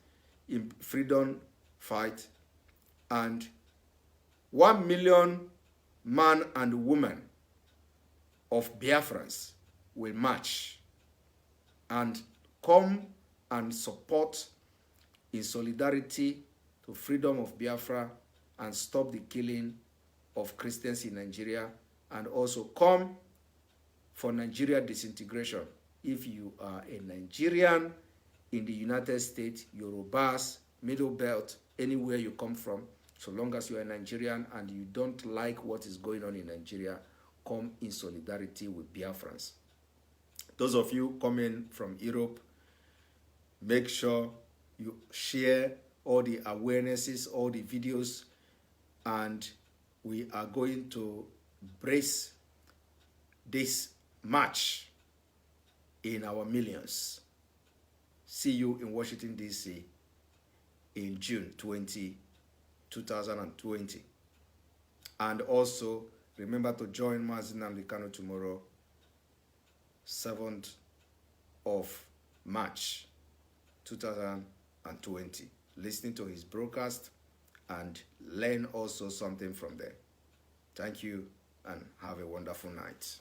in freedom fight, and 1 million man and woman of Biafrans will march and come and support in solidarity to freedom of Biafra and stop the killing of Christians in Nigeria, and also come for Nigeria disintegration. If you are a Nigerian in the United States, Yorubas, Middle Belt, anywhere you come from, so long as you are a Nigerian and you don't like what is going on in Nigeria, come in solidarity with Biafrans. Those of you coming from Europe, make sure you share all the awarenesses, all the videos, and we are going to brace this march in our millions. See you in Washington, D.C. in June 2020. And also, remember to join Mazi Nnamdi Kanu tomorrow, 7th of March 2020. Listening to his broadcast and learn also something from there. Thank you and have a wonderful night.